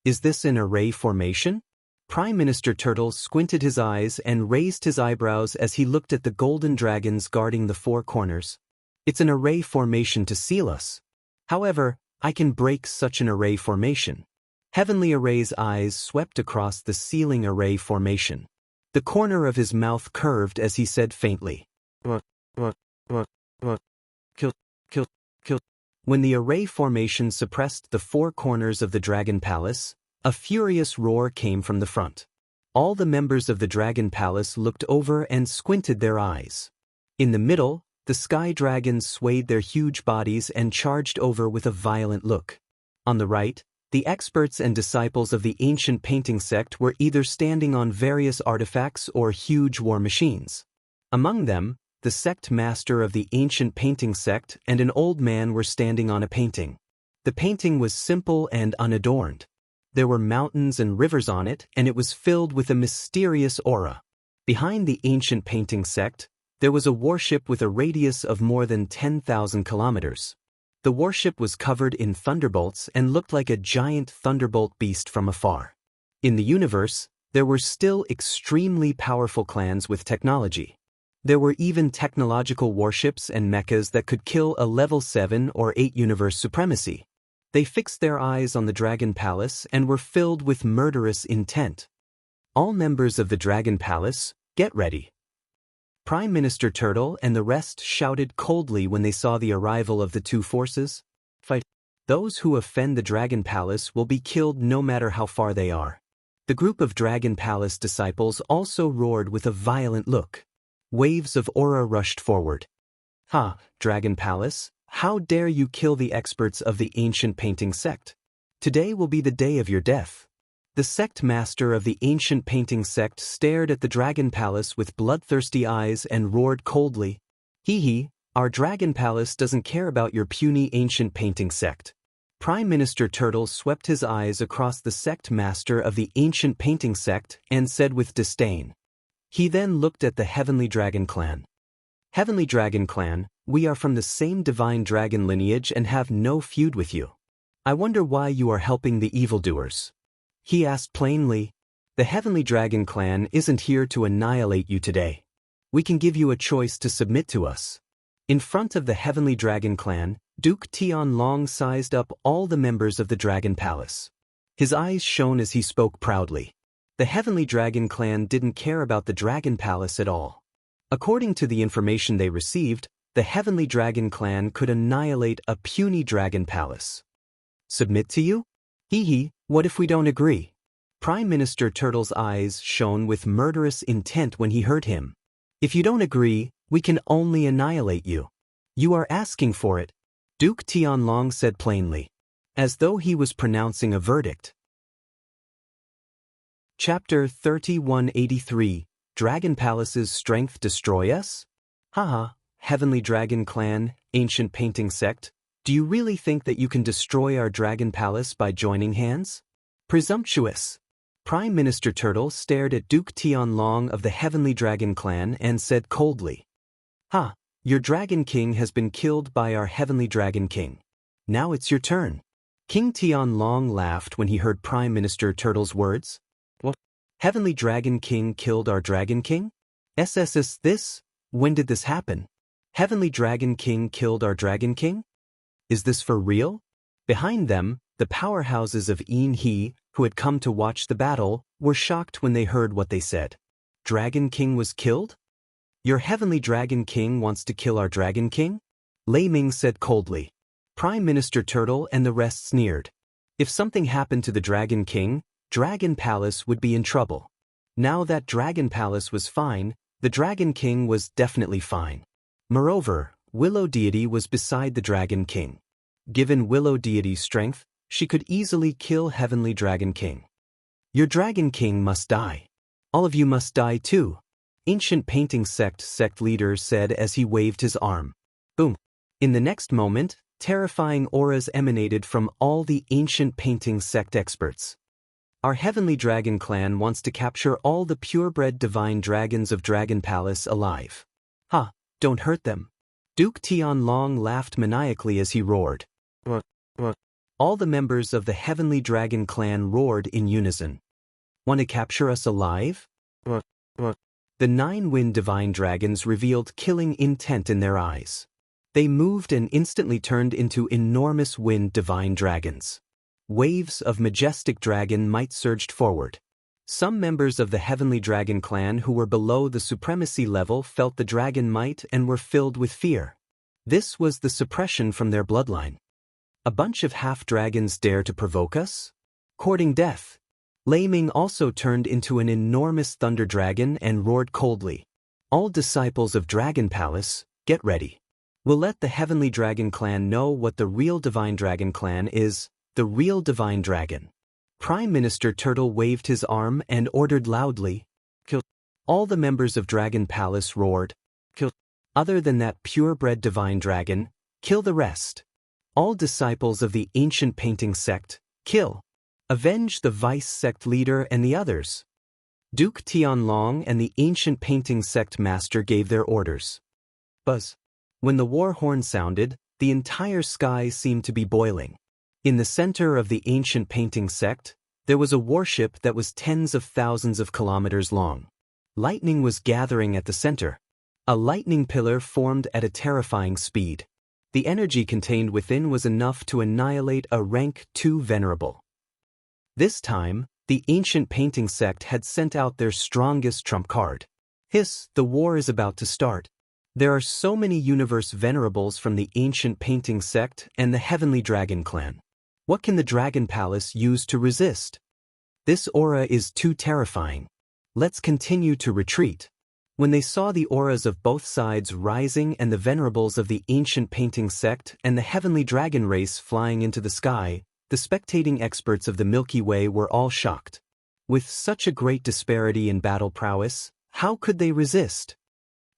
Is this an array formation? Prime Minister Turtle squinted his eyes and raised his eyebrows as he looked at the golden dragons guarding the 4 corners. It's an array formation to seal us. However, I can break such an array formation. Heavenly Array's eyes swept across the sealing array formation. The corner of his mouth curved as he said faintly. What? Kill. When the array formation suppressed the 4 corners of the Dragon Palace, a furious roar came from the front. All the members of the Dragon Palace looked over and squinted their eyes. In the middle, the Sky Dragons swayed their huge bodies and charged over with a violent look. On the right, the experts and disciples of the ancient painting sect were either standing on various artifacts or huge war machines. Among them, the sect master of the ancient painting sect and an old man were standing on a painting. The painting was simple and unadorned. There were mountains and rivers on it, and it was filled with a mysterious aura. Behind the ancient painting sect, there was a warship with a radius of more than 10,000 kilometers. The warship was covered in thunderbolts and looked like a giant thunderbolt beast from afar. In the universe, there were still extremely powerful clans with technology. There were even technological warships and mechas that could kill a level 7 or 8 universe supremacy. They fixed their eyes on the Dragon Palace and were filled with murderous intent. All members of the Dragon Palace, get ready. Prime Minister Turtle and the rest shouted coldly when they saw the arrival of the 2 forces. Fight. Those who offend the Dragon Palace will be killed no matter how far they are. The group of Dragon Palace disciples also roared with a violent look. Waves of aura rushed forward. Ha, Dragon Palace, how dare you kill the experts of the ancient painting sect? Today will be the day of your death. The sect master of the ancient painting sect stared at the Dragon Palace with bloodthirsty eyes and roared coldly. Hee, our Dragon Palace doesn't care about your puny ancient painting sect. Prime Minister Turtle swept his eyes across the sect master of the ancient painting sect and said with disdain. He then looked at the Heavenly Dragon clan. Heavenly Dragon clan, we are from the same divine dragon lineage and have no feud with you. I wonder why you are helping the evildoers. He asked plainly. The Heavenly Dragon clan isn't here to annihilate you today. We can give you a choice to submit to us. In front of the Heavenly Dragon clan, Duke Tianlong sized up all the members of the Dragon Palace. His eyes shone as he spoke proudly. The Heavenly Dragon clan didn't care about the Dragon Palace at all. According to the information they received, the Heavenly Dragon clan could annihilate a puny Dragon Palace. Submit to you? Hee, what if we don't agree? Prime Minister Turtle's eyes shone with murderous intent when he heard him. If you don't agree, we can only annihilate you. You are asking for it, Duke Tianlong said plainly, as though he was pronouncing a verdict. Chapter 3183, Dragon Palace's Strength Destroy Us? Haha, Heavenly Dragon Clan, ancient painting sect, do you really think that you can destroy our dragon palace by joining hands? Presumptuous. Prime Minister Turtle stared at Duke Tianlong of the Heavenly Dragon Clan and said coldly, "Ha, your Dragon King has been killed by our Heavenly Dragon King. Now it's your turn." King Tianlong laughed when he heard Prime Minister Turtle's words. What? Heavenly Dragon King killed our Dragon King? This? When did this happen? Heavenly Dragon King killed our Dragon King? Is this for real? Behind them, the powerhouses of He, who had come to watch the battle, were shocked when they heard what they said. Dragon King was killed? Your Heavenly Dragon King wants to kill our Dragon King? Lei Ming said coldly. Prime Minister Turtle and the rest sneered. If something happened to the Dragon King, Dragon Palace would be in trouble. Now that Dragon Palace was fine, the Dragon King was definitely fine. Moreover, Willow Deity was beside the Dragon King. Given Willow Deity's strength, she could easily kill Heavenly Dragon King. Your Dragon King must die. All of you must die too. Ancient Painting Sect leader said as he waved his arm. Boom. In the next moment, terrifying auras emanated from all the Ancient Painting Sect experts. Our Heavenly Dragon Clan wants to capture all the purebred divine dragons of Dragon Palace alive. Ha, don't hurt them. Duke Tianlong laughed maniacally as he roared. What? All the members of the Heavenly Dragon Clan roared in unison. Want to capture us alive? What? The 9 wind divine dragons revealed killing intent in their eyes. They moved and instantly turned into enormous wind divine dragons. Waves of majestic dragon might surged forward. Some members of the Heavenly Dragon Clan who were below the supremacy level felt the dragon might and were filled with fear. This was the suppression from their bloodline. A bunch of half-dragons dare to provoke us? Courting death. Lei Ming also turned into an enormous thunder dragon and roared coldly. All disciples of Dragon Palace, get ready. We'll let the Heavenly Dragon Clan know what the real Divine Dragon Clan is, the real Divine Dragon. Prime Minister Turtle waved his arm and ordered loudly, "Kill." All the members of Dragon Palace roared, "Kill." Other than that purebred Divine Dragon, kill the rest. All disciples of the Ancient Painting Sect, kill. Avenge the Vice Sect leader and the others. Duke Tianlong and the Ancient Painting Sect master gave their orders. Buzz. When the war horn sounded, the entire sky seemed to be boiling. In the center of the Ancient Painting Sect, there was a warship that was tens of thousands of kilometers long. Lightning was gathering at the center. A lightning pillar formed at a terrifying speed. The energy contained within was enough to annihilate a rank 2 venerable. This time, the Ancient Painting Sect had sent out their strongest trump card. Hiss, the war is about to start. There are so many universe venerables from the Ancient Painting Sect and the Heavenly Dragon Clan. What can the Dragon Palace use to resist? This aura is too terrifying. Let's continue to retreat. When they saw the auras of both sides rising and the venerables of the Ancient Painting Sect and the Heavenly Dragon race flying into the sky, the spectating experts of the Milky Way were all shocked. With such a great disparity in battle prowess, how could they resist?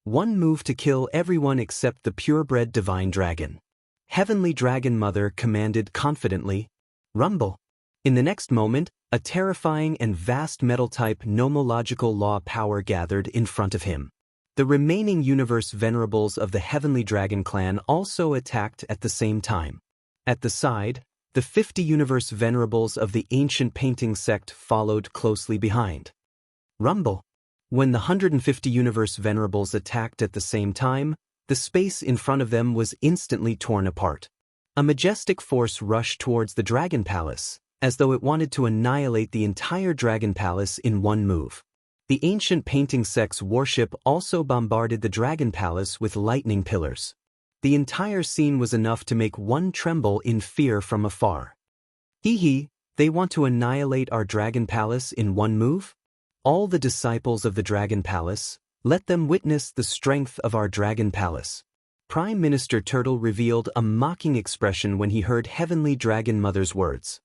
One move to kill everyone except the purebred Divine Dragon. Heavenly Dragon Mother commanded confidently, "Rumble." In the next moment, a terrifying and vast metal-type nomological law power gathered in front of him. The remaining universe venerables of the Heavenly Dragon Clan also attacked at the same time. At the side, the 50 universe venerables of the Ancient Painting Sect followed closely behind. Rumble. When the 150 universe venerables attacked at the same time, the space in front of them was instantly torn apart. A majestic force rushed towards the Dragon Palace, as though it wanted to annihilate the entire Dragon Palace in one move. The Ancient Painting Sect's warship also bombarded the Dragon Palace with lightning pillars. The entire scene was enough to make one tremble in fear from afar. Hee, they want to annihilate our Dragon Palace in one move? All the disciples of the Dragon Palace, let them witness the strength of our Dragon Palace. Prime Minister Turtle revealed a mocking expression when he heard Heavenly Dragon Mother's words.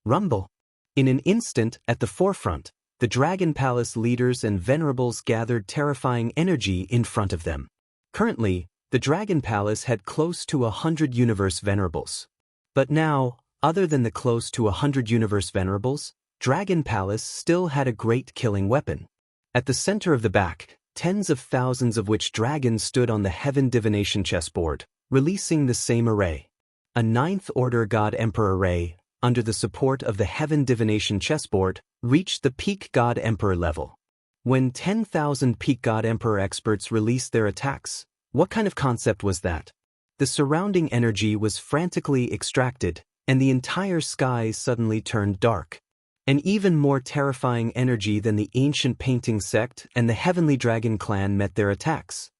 Rumble. In an instant, at the forefront, the Dragon Palace leaders and venerables gathered terrifying energy in front of them. Currently, the Dragon Palace had close to 100 Universe Venerables. But now, other than the close to 100 Universe Venerables, Dragon Palace still had a great killing weapon. At the center of the back, tens of thousands of witch dragons stood on the Heaven Divination chessboard, releasing the same array. A Ninth Order God Emperor array, under the support of the Heaven Divination chessboard, reached the peak God Emperor level. When 10,000 peak God Emperor experts released their attacks, what kind of concept was that? The surrounding energy was frantically extracted, and the entire sky suddenly turned dark. An even more terrifying energy than the ancient painting sect and the Heavenly Dragon clan met their attacks.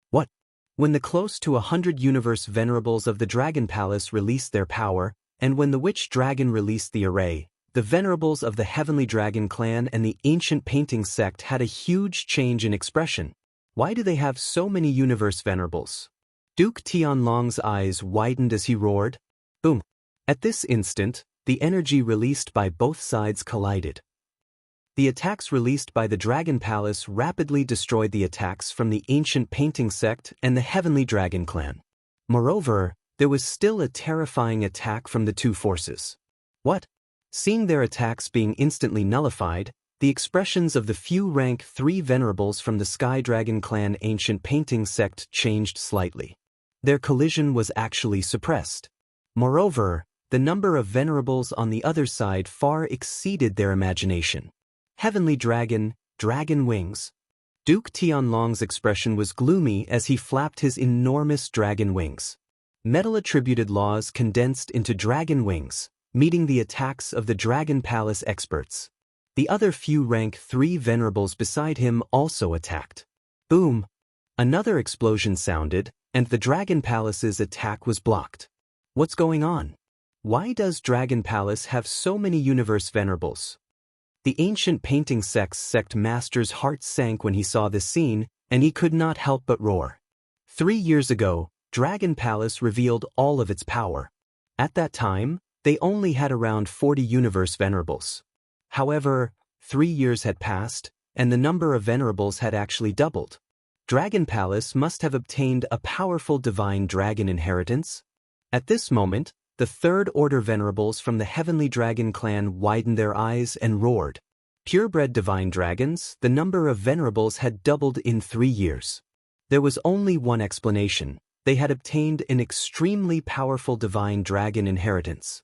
What? When the close to 100 Universe Venerables of the Dragon Palace released their power, and when the Witch Dragon released the array, the Venerables of the Heavenly Dragon clan and the ancient painting sect had a huge change in expression. Why do they have so many Universe Venerables? Duke Tianlong's eyes widened as he roared. Boom! At this instant, the energy released by both sides collided. The attacks released by the Dragon Palace rapidly destroyed the attacks from the ancient painting sect and the Heavenly Dragon clan. Moreover, there was still a terrifying attack from the two forces. What? Seeing their attacks being instantly nullified, the expressions of the few rank 3 venerables from the Sky Dragon clan ancient painting sect changed slightly. Their collision was actually suppressed. Moreover, the number of venerables on the other side far exceeded their imagination. Heavenly Dragon, Dragon Wings. Duke Tianlong's expression was gloomy as he flapped his enormous dragon wings. Metal-attributed laws condensed into dragon wings, meeting the attacks of the Dragon Palace experts. The other few rank 3 venerables beside him also attacked. Boom! Another explosion sounded, and the Dragon Palace's attack was blocked. What's going on? Why does Dragon Palace have so many Universe Venerables? The ancient painting sect master's heart sank when he saw this scene, and he could not help but roar. 3 years ago, Dragon Palace revealed all of its power. At that time, they only had around 40 Universe Venerables. However, 3 years had passed, and the number of Venerables had actually doubled. Dragon Palace must have obtained a powerful divine dragon inheritance. At this moment, the Third Order Venerables from the Heavenly Dragon clan widened their eyes and roared. Purebred divine dragons, the number of Venerables had doubled in 3 years. There was only one explanation: they had obtained an extremely powerful divine dragon inheritance.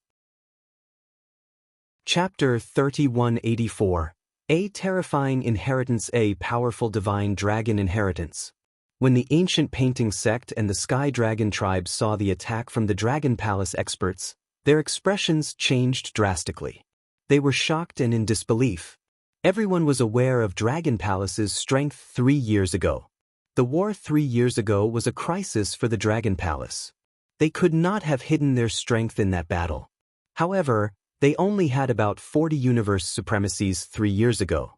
Chapter 3184. A Terrifying Inheritance. A Powerful Divine Dragon Inheritance. When the ancient painting sect and the Sky Dragon tribe saw the attack from the Dragon Palace experts, their expressions changed drastically. They were shocked and in disbelief. Everyone was aware of Dragon Palace's strength 3 years ago. The war 3 years ago was a crisis for the Dragon Palace. They could not have hidden their strength in that battle. However, they only had about 40 universe supremacies 3 years ago.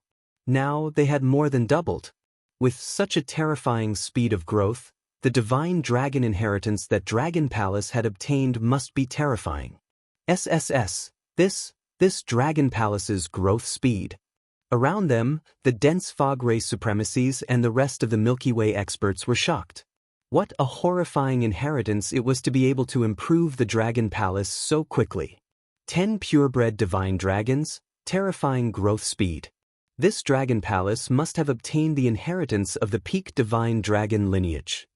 Now they had more than doubled. With such a terrifying speed of growth, the divine dragon inheritance that Dragon Palace had obtained must be terrifying. This Dragon Palace's growth speed. Around them, the dense fog race supremacies and the rest of the Milky Way experts were shocked. What a horrifying inheritance it was to be able to improve the Dragon Palace so quickly. 10 purebred divine dragons, terrifying growth speed. This Dragon Palace must have obtained the inheritance of the peak divine dragon lineage.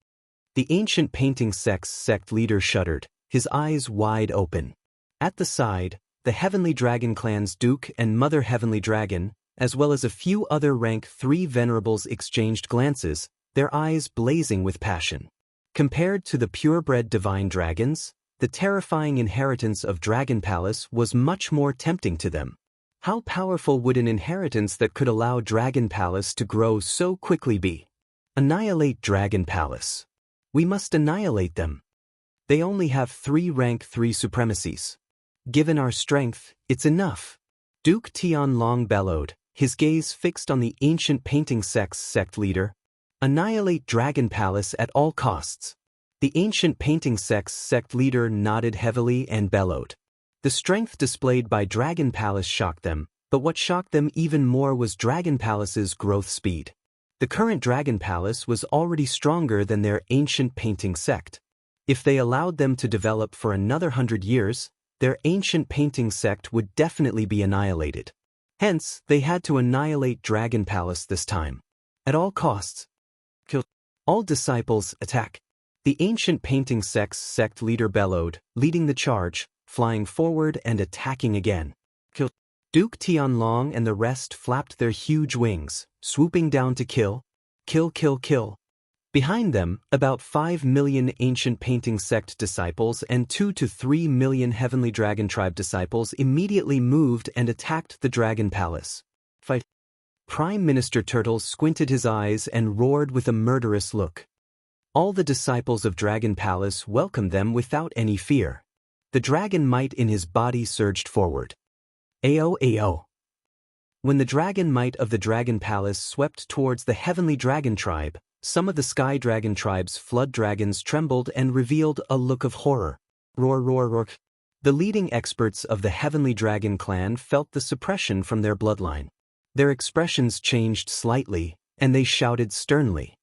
The ancient painting sect leader shuddered, his eyes wide open. At the side, the Heavenly Dragon clan's Duke and Mother Heavenly Dragon, as well as a few other rank 3 venerables exchanged glances, their eyes blazing with passion. Compared to the purebred divine dragons, the terrifying inheritance of Dragon Palace was much more tempting to them. How powerful would an inheritance that could allow Dragon Palace to grow so quickly be? Annihilate Dragon Palace. We must annihilate them. They only have 3 rank 3 supremacies. Given our strength, it's enough. Duke Tianlong bellowed, his gaze fixed on the ancient painting sect leader. Annihilate Dragon Palace at all costs. The ancient painting sect leader nodded heavily and bellowed. The strength displayed by Dragon Palace shocked them, but what shocked them even more was Dragon Palace's growth speed. The current Dragon Palace was already stronger than their ancient painting sect. If they allowed them to develop for another 100 years, their ancient painting sect would definitely be annihilated. Hence, they had to annihilate Dragon Palace this time. At all costs. Kill. All disciples, attack. The ancient painting sect's sect leader bellowed, leading the charge, flying forward and attacking again. Kill. Duke Tianlong and the rest flapped their huge wings, swooping down to kill. Kill, kill, kill. Behind them, about 5 million ancient painting sect disciples and 2 to 3 million heavenly dragon tribe disciples immediately moved and attacked the Dragon Palace. Fight. Prime Minister Turtle squinted his eyes and roared with a murderous look. All the disciples of Dragon Palace welcomed them without any fear. The dragon might in his body surged forward. Ao ao. When the dragon might of the Dragon Palace swept towards the heavenly dragon tribe, some of the sky dragon tribe's flood dragons trembled and revealed a look of horror. Roar, roar, roar. The leading experts of the heavenly dragon clan felt the suppression from their bloodline. Their expressions changed slightly, and they shouted sternly.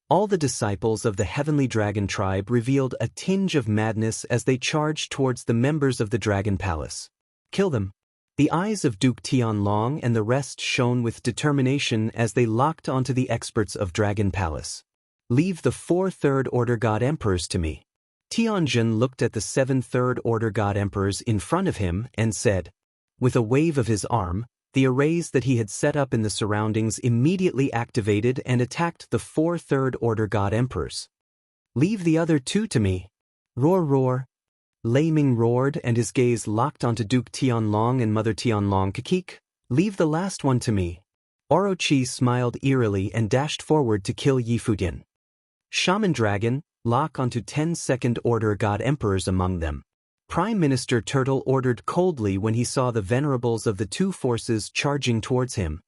All the disciples of the heavenly dragon tribe revealed a tinge of madness as they charged towards the members of the Dragon Palace. Kill them. The eyes of Duke Tianlong and the rest shone with determination as they locked onto the experts of Dragon Palace. Leave the 4 Third Order God Emperors to me. Tianjin looked at the 7 Third Order God Emperors in front of him and said, with a wave of his arm, the arrays that he had set up in the surroundings immediately activated and attacked the 4 Third Order God Emperors. Leave the other 2 to me. Roar, roar. Lei Ming roared and his gaze locked onto Duke Tianlong and Mother Tianlong. Kikik, leave the last one to me. Orochi smiled eerily and dashed forward to kill Yi Fudian. Shaman Dragon, lock onto 10 Second Order God Emperors among them. Prime Minister Turtle ordered coldly when he saw the venerables of the 2 forces charging towards him.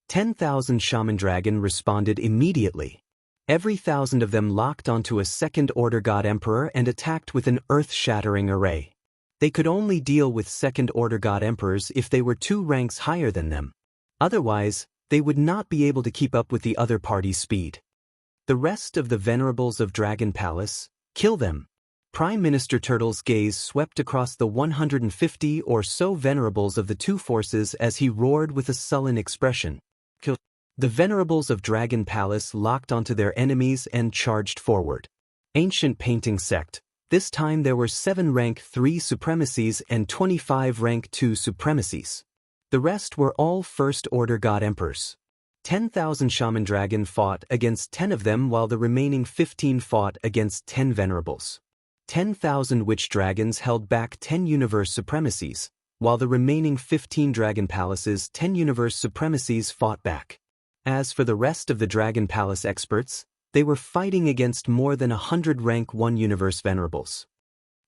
10,000 Shaman Dragon responded immediately. Every 1,000 of them locked onto a Second Order God Emperor and attacked with an earth-shattering array. They could only deal with Second Order God Emperors if they were 2 ranks higher than them. Otherwise, they would not be able to keep up with the other party's speed. The rest of the venerables of Dragon Palace, kill them. Prime Minister Turtle's gaze swept across the 150 or so venerables of the 2 forces as he roared with a sullen expression. Kill. The venerables of Dragon Palace locked onto their enemies and charged forward. Ancient Painting Sect. This time there were 7 rank 3 supremacies and 25 rank 2 supremacies. The rest were all First Order God Emperors. 10,000 Shaman Dragon fought against 10 of them while the remaining 15 fought against 10 venerables. 10,000 Witch Dragons held back 10 Universe Supremacies, while the remaining 15 Dragon Palaces' 10 Universe Supremacies fought back. As for the rest of the Dragon Palace experts, they were fighting against more than 100 rank 1 Universe Venerables.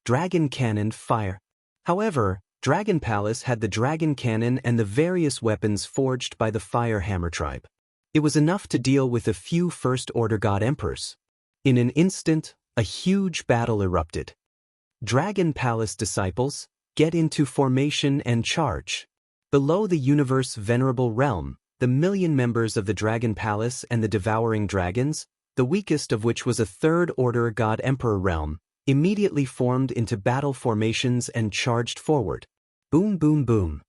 Dragon Cannon fire. However, Dragon Palace had the Dragon Cannon and the various weapons forged by the Fire Hammer tribe. It was enough to deal with a few First Order God Emperors. In an instant, a huge battle erupted. Dragon Palace disciples, get into formation and charge. Below the Universe Venerable Realm, the million members of the Dragon Palace and the Devouring Dragons, the weakest of which was a Third Order God Emperor realm, immediately formed into battle formations and charged forward. Boom, boom, boom.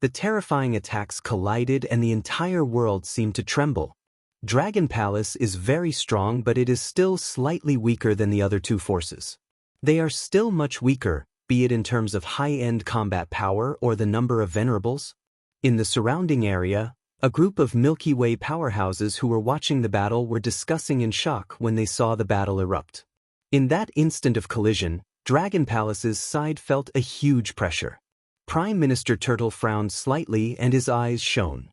The terrifying attacks collided and the entire world seemed to tremble. Dragon Palace is very strong, but it is still slightly weaker than the other 2 forces. They are still much weaker, be it in terms of high-end combat power or the number of venerables. In the surrounding area, a group of Milky Way powerhouses who were watching the battle were discussing in shock when they saw the battle erupt. In that instant of collision, Dragon Palace's side felt a huge pressure. Prime Minister Turtle frowned slightly and his eyes shone.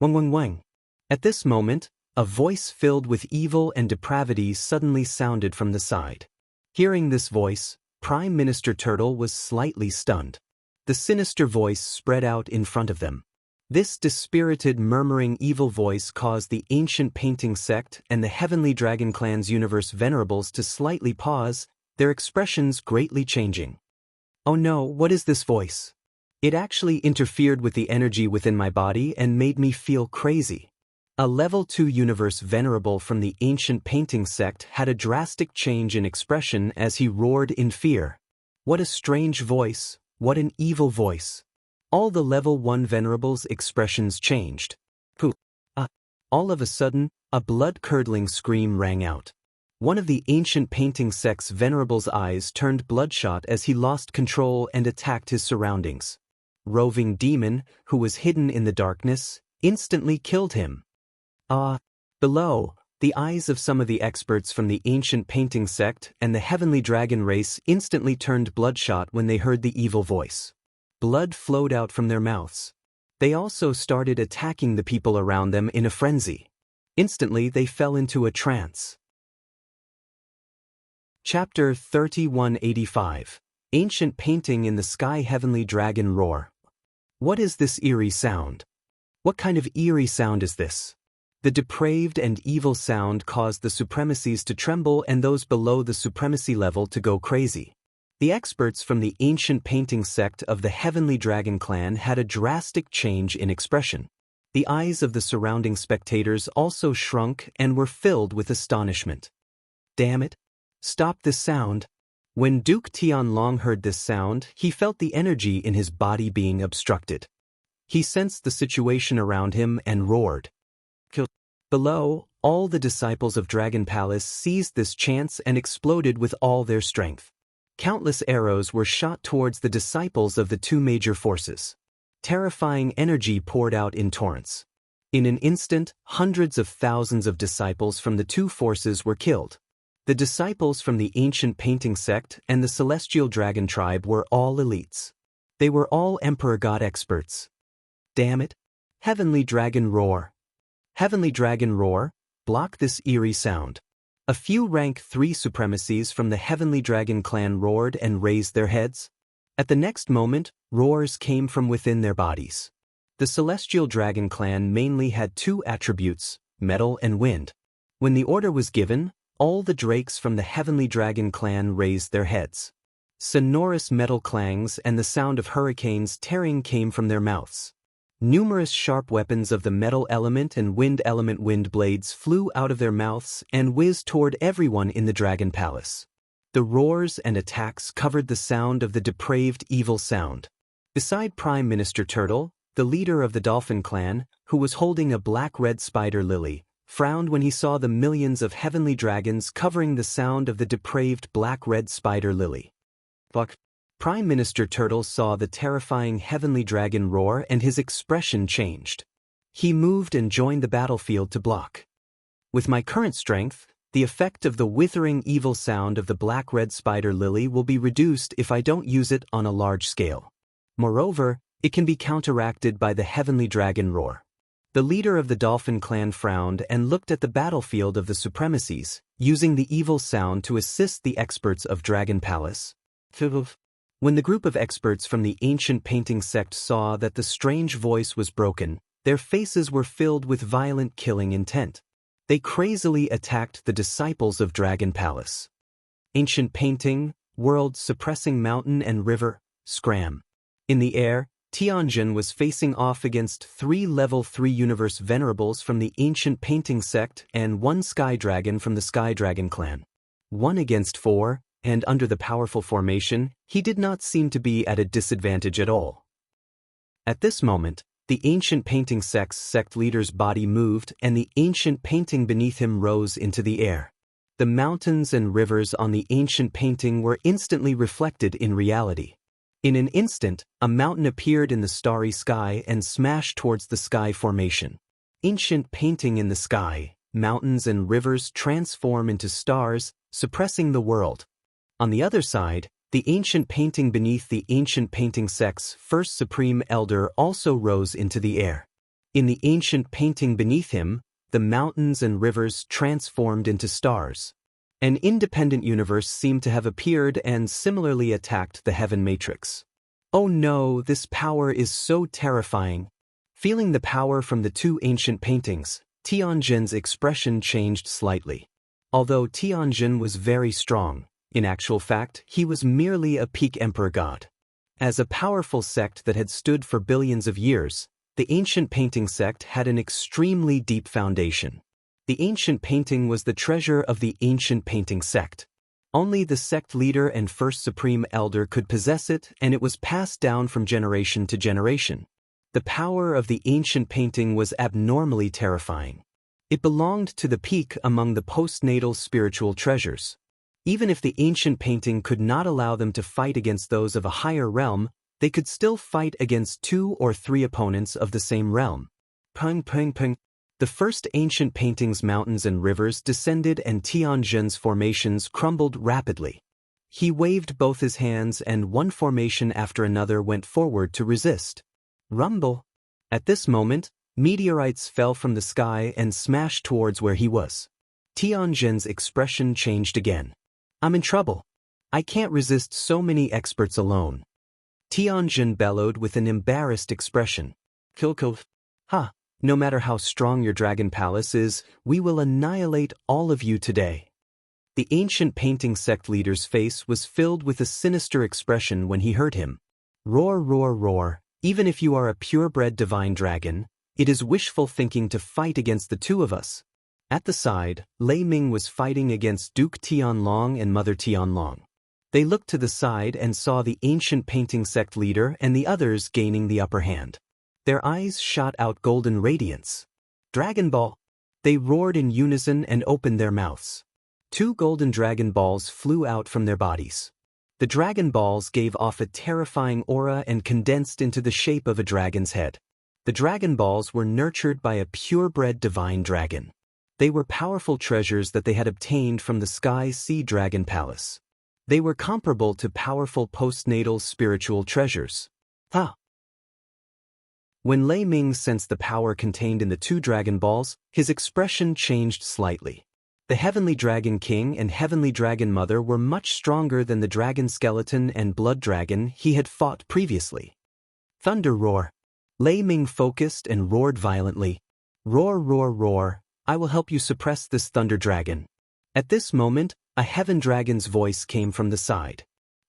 Wang wang wang. At this moment, a voice filled with evil and depravity suddenly sounded from the side. Hearing this voice, Prime Minister Turtle was slightly stunned. The sinister voice spread out in front of them. This dispirited, murmuring evil voice caused the Ancient Painting Sect and the Heavenly Dragon Clan's Universe Venerables to slightly pause, their expressions greatly changing. Oh no, what is this voice? It actually interfered with the energy within my body and made me feel crazy. A level 2 universe venerable from the ancient painting sect had a drastic change in expression as he roared in fear. What a strange voice, what an evil voice. All the level 1 venerables' expressions changed. All of a sudden, a blood-curdling scream rang out. One of the ancient painting sect's venerable's eyes turned bloodshot as he lost control and attacked his surroundings. Roving demon, who was hidden in the darkness, instantly killed him. Below, the eyes of some of the experts from the ancient painting sect and the heavenly dragon race instantly turned bloodshot when they heard the evil voice. Blood flowed out from their mouths. They also started attacking the people around them in a frenzy. Instantly, they fell into a trance. Chapter 3185. Ancient Painting in the Sky. Heavenly Dragon Roar. What is this eerie sound? What kind of eerie sound is this? The depraved and evil sound caused the supremacies to tremble and those below the supremacy level to go crazy. The experts from the ancient painting sect of the Heavenly Dragon clan had a drastic change in expression. The eyes of the surrounding spectators also shrunk and were filled with astonishment. Damn it! Stop this sound! When Duke Tianlong heard this sound, he felt the energy in his body being obstructed. He sensed the situation around him and roared. Below, all the disciples of Dragon Palace seized this chance and exploded with all their strength. Countless arrows were shot towards the disciples of the two major forces. Terrifying energy poured out in torrents. In an instant, hundreds of thousands of disciples from the two forces were killed. The disciples from the ancient painting sect and the celestial dragon tribe were all elites. They were all Emperor God experts. Damn it! Heavenly Dragon Roar. Heavenly Dragon Roar, block this eerie sound. A few rank 3 supremacies from the Heavenly Dragon clan roared and raised their heads. At the next moment, roars came from within their bodies. The Celestial Dragon clan mainly had 2 attributes, metal and wind. When the order was given, all the drakes from the Heavenly Dragon clan raised their heads. Sonorous metal clangs and the sound of hurricanes tearing came from their mouths. Numerous sharp weapons of the metal element and wind element wind blades flew out of their mouths and whizzed toward everyone in the Dragon Palace. The roars and attacks covered the sound of the depraved evil sound. Beside Prime Minister Turtle, the leader of the Dolphin clan, who was holding a black-red spider lily, frowned when he saw the millions of heavenly dragons covering the sound of the depraved black-red spider lily. Prime Minister Turtle saw the terrifying heavenly dragon roar and his expression changed. He moved and joined the battlefield to block. With my current strength, the effect of the withering evil sound of the black-red spider lily will be reduced if I don't use it on a large scale. Moreover, it can be counteracted by the heavenly dragon roar. The leader of the Dolphin clan frowned and looked at the battlefield of the supremacies, using the evil sound to assist the experts of Dragon Palace. When the group of experts from the ancient painting sect saw that the strange voice was broken, their faces were filled with violent killing intent. They crazily attacked the disciples of Dragon Palace. Ancient painting, world suppressing mountain and river, scram. In the air, Tianjin was facing off against 3 level 3 universe venerables from the ancient painting sect and 1 sky dragon from the Sky Dragon clan. 1 against 4, and under the powerful formation, he did not seem to be at a disadvantage at all. At this moment, the ancient painting sect's sect leader's body moved and the ancient painting beneath him rose into the air. The mountains and rivers on the ancient painting were instantly reflected in reality. In an instant, a mountain appeared in the starry sky and smashed towards the sky formation. Ancient painting in the sky, mountains and rivers transform into stars, suppressing the world. On the other side, the ancient painting beneath the ancient painting sect's first supreme elder also rose into the air. In the ancient painting beneath him, the mountains and rivers transformed into stars. An independent universe seemed to have appeared and similarly attacked the heaven matrix. Oh no, this power is so terrifying. Feeling the power from the 2 ancient paintings, Tianjin's expression changed slightly. Although Tianjin was very strong, in actual fact, he was merely a peak emperor god. As a powerful sect that had stood for billions of years, the ancient painting sect had an extremely deep foundation. The ancient painting was the treasure of the ancient painting sect. Only the sect leader and first supreme elder could possess it, and it was passed down from generation to generation. The power of the ancient painting was abnormally terrifying. It belonged to the peak among the postnatal spiritual treasures. Even if the ancient painting could not allow them to fight against those of a higher realm, they could still fight against 2 or 3 opponents of the same realm. Pung pung pung. The first ancient painting's mountains and rivers descended and Tianjin's formations crumbled rapidly. He waved both his hands and one formation after another went forward to resist. Rumble. At this moment, meteorites fell from the sky and smashed towards where he was. Tianjin's expression changed again. I'm in trouble. I can't resist so many experts alone. Tianjin bellowed with an embarrassed expression. Kilko. Ha, no matter how strong your dragon palace is, we will annihilate all of you today. The ancient painting sect leader's face was filled with a sinister expression when he heard him. Roar, roar, roar. Even if you are a purebred divine dragon, it is wishful thinking to fight against the 2 of us. At the side, Lei Ming was fighting against Duke Tianlong and Mother Tianlong. They looked to the side and saw the ancient painting sect leader and the others gaining the upper hand. Their eyes shot out golden radiance. Dragon Ball! They roared in unison and opened their mouths. 2 golden dragon balls flew out from their bodies. The dragon balls gave off a terrifying aura and condensed into the shape of a dragon's head. The dragon balls were nurtured by a purebred divine dragon. They were powerful treasures that they had obtained from the Sky Sea Dragon Palace. They were comparable to powerful postnatal spiritual treasures. Ha! When Lei Ming sensed the power contained in the 2 dragon balls, his expression changed slightly. The Heavenly Dragon King and Heavenly Dragon Mother were much stronger than the Dragon Skeleton and Blood Dragon he had fought previously. Thunder roar. Lei Ming focused and roared violently. Roar, roar, roar. I will help you suppress this thunder dragon. At this moment, a heaven dragon's voice came from the side.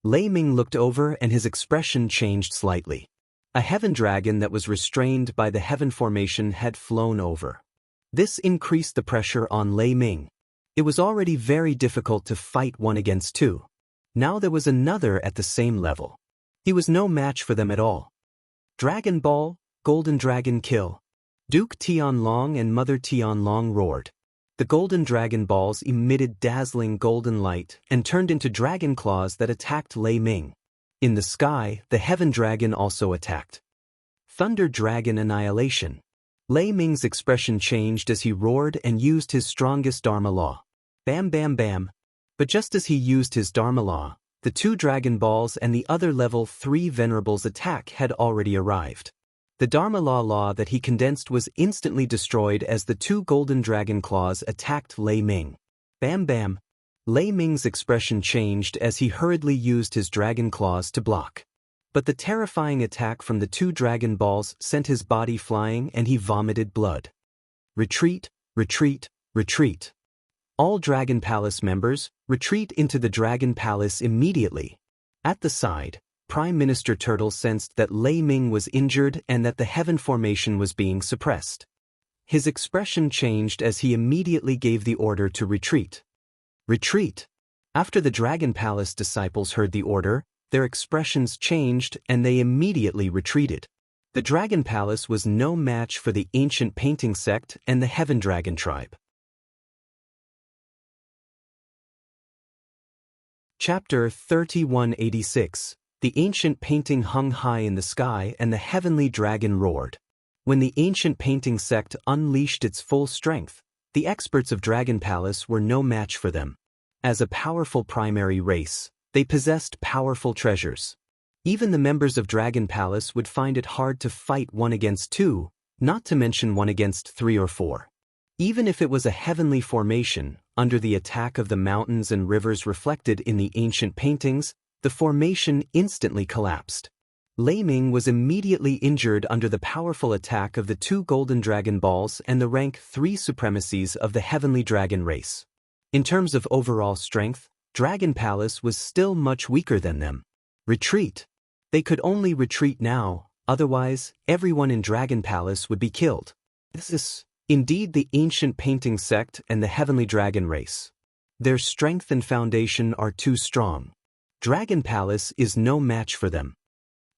Lei Ming looked over and his expression changed slightly. A heaven dragon that was restrained by the heaven formation had flown over. This increased the pressure on Lei Ming. It was already very difficult to fight 1 against 2. Now there was another at the same level. He was no match for them at all. Dragon Ball, Golden Dragon kill. Duke Tianlong and Mother Tianlong roared. The golden dragon balls emitted dazzling golden light and turned into dragon claws that attacked Lei Ming. In the sky, the heaven dragon also attacked. Thunder Dragon Annihilation. Lei Ming's expression changed as he roared and used his strongest Dharma Law. Bam bam bam. But just as he used his Dharma Law, the 2 dragon balls and the other level 3 venerables attack had already arrived. The Dharma Law that he condensed was instantly destroyed as the 2 golden dragon claws attacked Lei Ming. Bam bam. Lei Ming's expression changed as he hurriedly used his dragon claws to block. But the terrifying attack from the 2 dragon balls sent his body flying and he vomited blood. Retreat, retreat, retreat. All Dragon Palace members, retreat into the Dragon Palace immediately. At the side, Prime Minister Turtle sensed that Lei Ming was injured and that the heaven formation was being suppressed. His expression changed as he immediately gave the order to retreat. Retreat! After the Dragon Palace disciples heard the order, their expressions changed and they immediately retreated. The Dragon Palace was no match for the ancient painting sect and the Heaven Dragon tribe. Chapter 3186. The ancient painting hung high in the sky and the heavenly dragon roared. When the ancient painting sect unleashed its full strength, the experts of Dragon Palace were no match for them. As a powerful primary race, they possessed powerful treasures. Even the members of Dragon Palace would find it hard to fight 1 against 2, not to mention 1 against 3 or 4. Even if it was a heavenly formation, under the attack of the mountains and rivers reflected in the ancient paintings, the formation instantly collapsed. Lei Ming was immediately injured under the powerful attack of the 2 golden dragon balls and the rank 3 supremacies of the heavenly dragon race. In terms of overall strength, Dragon Palace was still much weaker than them. Retreat! They could only retreat now, otherwise, everyone in Dragon Palace would be killed. This is indeed the ancient painting sect and the heavenly dragon race. Their strength and foundation are too strong. Dragon Palace is no match for them.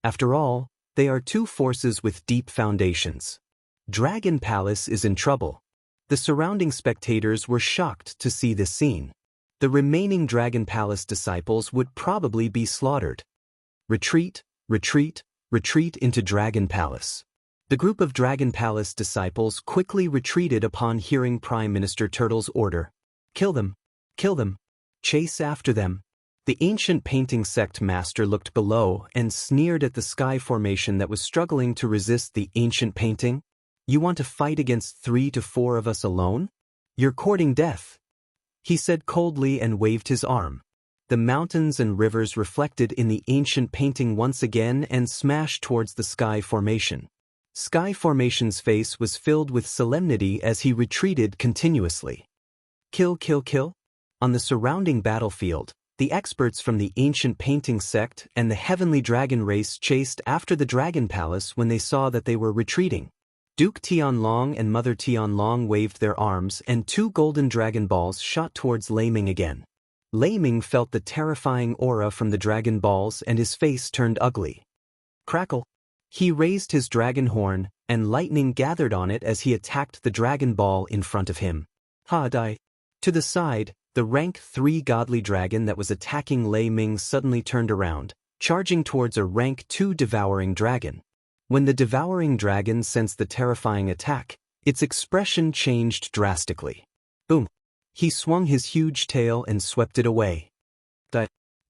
After all, they are two forces with deep foundations. Dragon Palace is in trouble. The surrounding spectators were shocked to see this scene. The remaining Dragon Palace disciples would probably be slaughtered. Retreat, retreat, retreat into Dragon Palace. The group of Dragon Palace disciples quickly retreated upon hearing Prime Minister Turtle's order. Kill them! Kill them! Chase after them! The ancient painting sect master looked below and sneered at the sky formation that was struggling to resist the ancient painting. You want to fight against 3 to 4 of us alone? You're courting death, he said coldly and waved his arm. The mountains and rivers reflected in the ancient painting once again and smashed towards the sky formation. Sky formation's face was filled with solemnity as he retreated continuously. Kill, kill, kill. On the surrounding battlefield, the experts from the ancient painting sect and the heavenly dragon race chased after the Dragon Palace when they saw that they were retreating. Duke Tianlong and Mother Tianlong waved their arms and 2 golden dragon balls shot towards Lei Ming again. Lei Ming felt the terrifying aura from the dragon balls and his face turned ugly. Crackle! He raised his dragon horn, and lightning gathered on it as he attacked the dragon ball in front of him. Ha-dai! To the side, the rank 3 godly dragon that was attacking Lei Ming suddenly turned around, charging towards a rank 2 devouring dragon. When the devouring dragon sensed the terrifying attack, its expression changed drastically. Boom! He swung his huge tail and swept it away.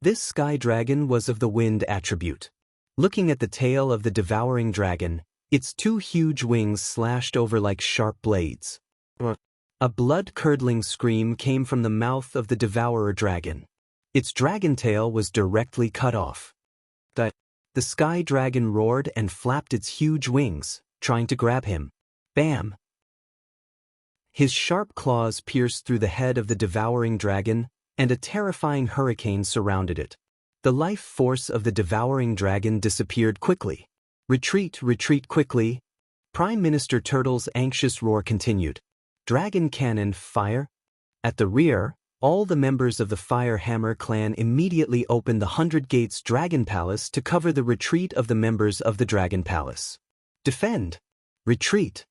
This sky dragon was of the wind attribute. Looking at the tail of the devouring dragon, its 2 huge wings slashed over like sharp blades. A blood-curdling scream came from the mouth of the devourer dragon. Its dragon tail was directly cut off. The sky dragon roared and flapped its huge wings, trying to grab him. Bam! His sharp claws pierced through the head of the devouring dragon, and a terrifying hurricane surrounded it. The life force of the devouring dragon disappeared quickly. Retreat, retreat quickly. Prime Minister Turtle's anxious roar continued. Dragon cannon, fire! At the rear, all the members of the Fire Hammer clan immediately opened the 100 Gates Dragon Palace to cover the retreat of the members of the Dragon Palace. Defend! Retreat!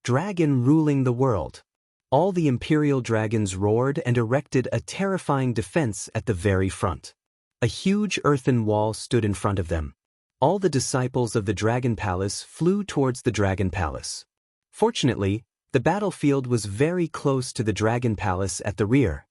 Dragon ruling the world. All the Imperial Dragons roared and erected a terrifying defense at the very front. A huge earthen wall stood in front of them. All the disciples of the Dragon Palace flew towards the Dragon Palace. Fortunately, the battlefield was very close to the Dragon Palace at the rear.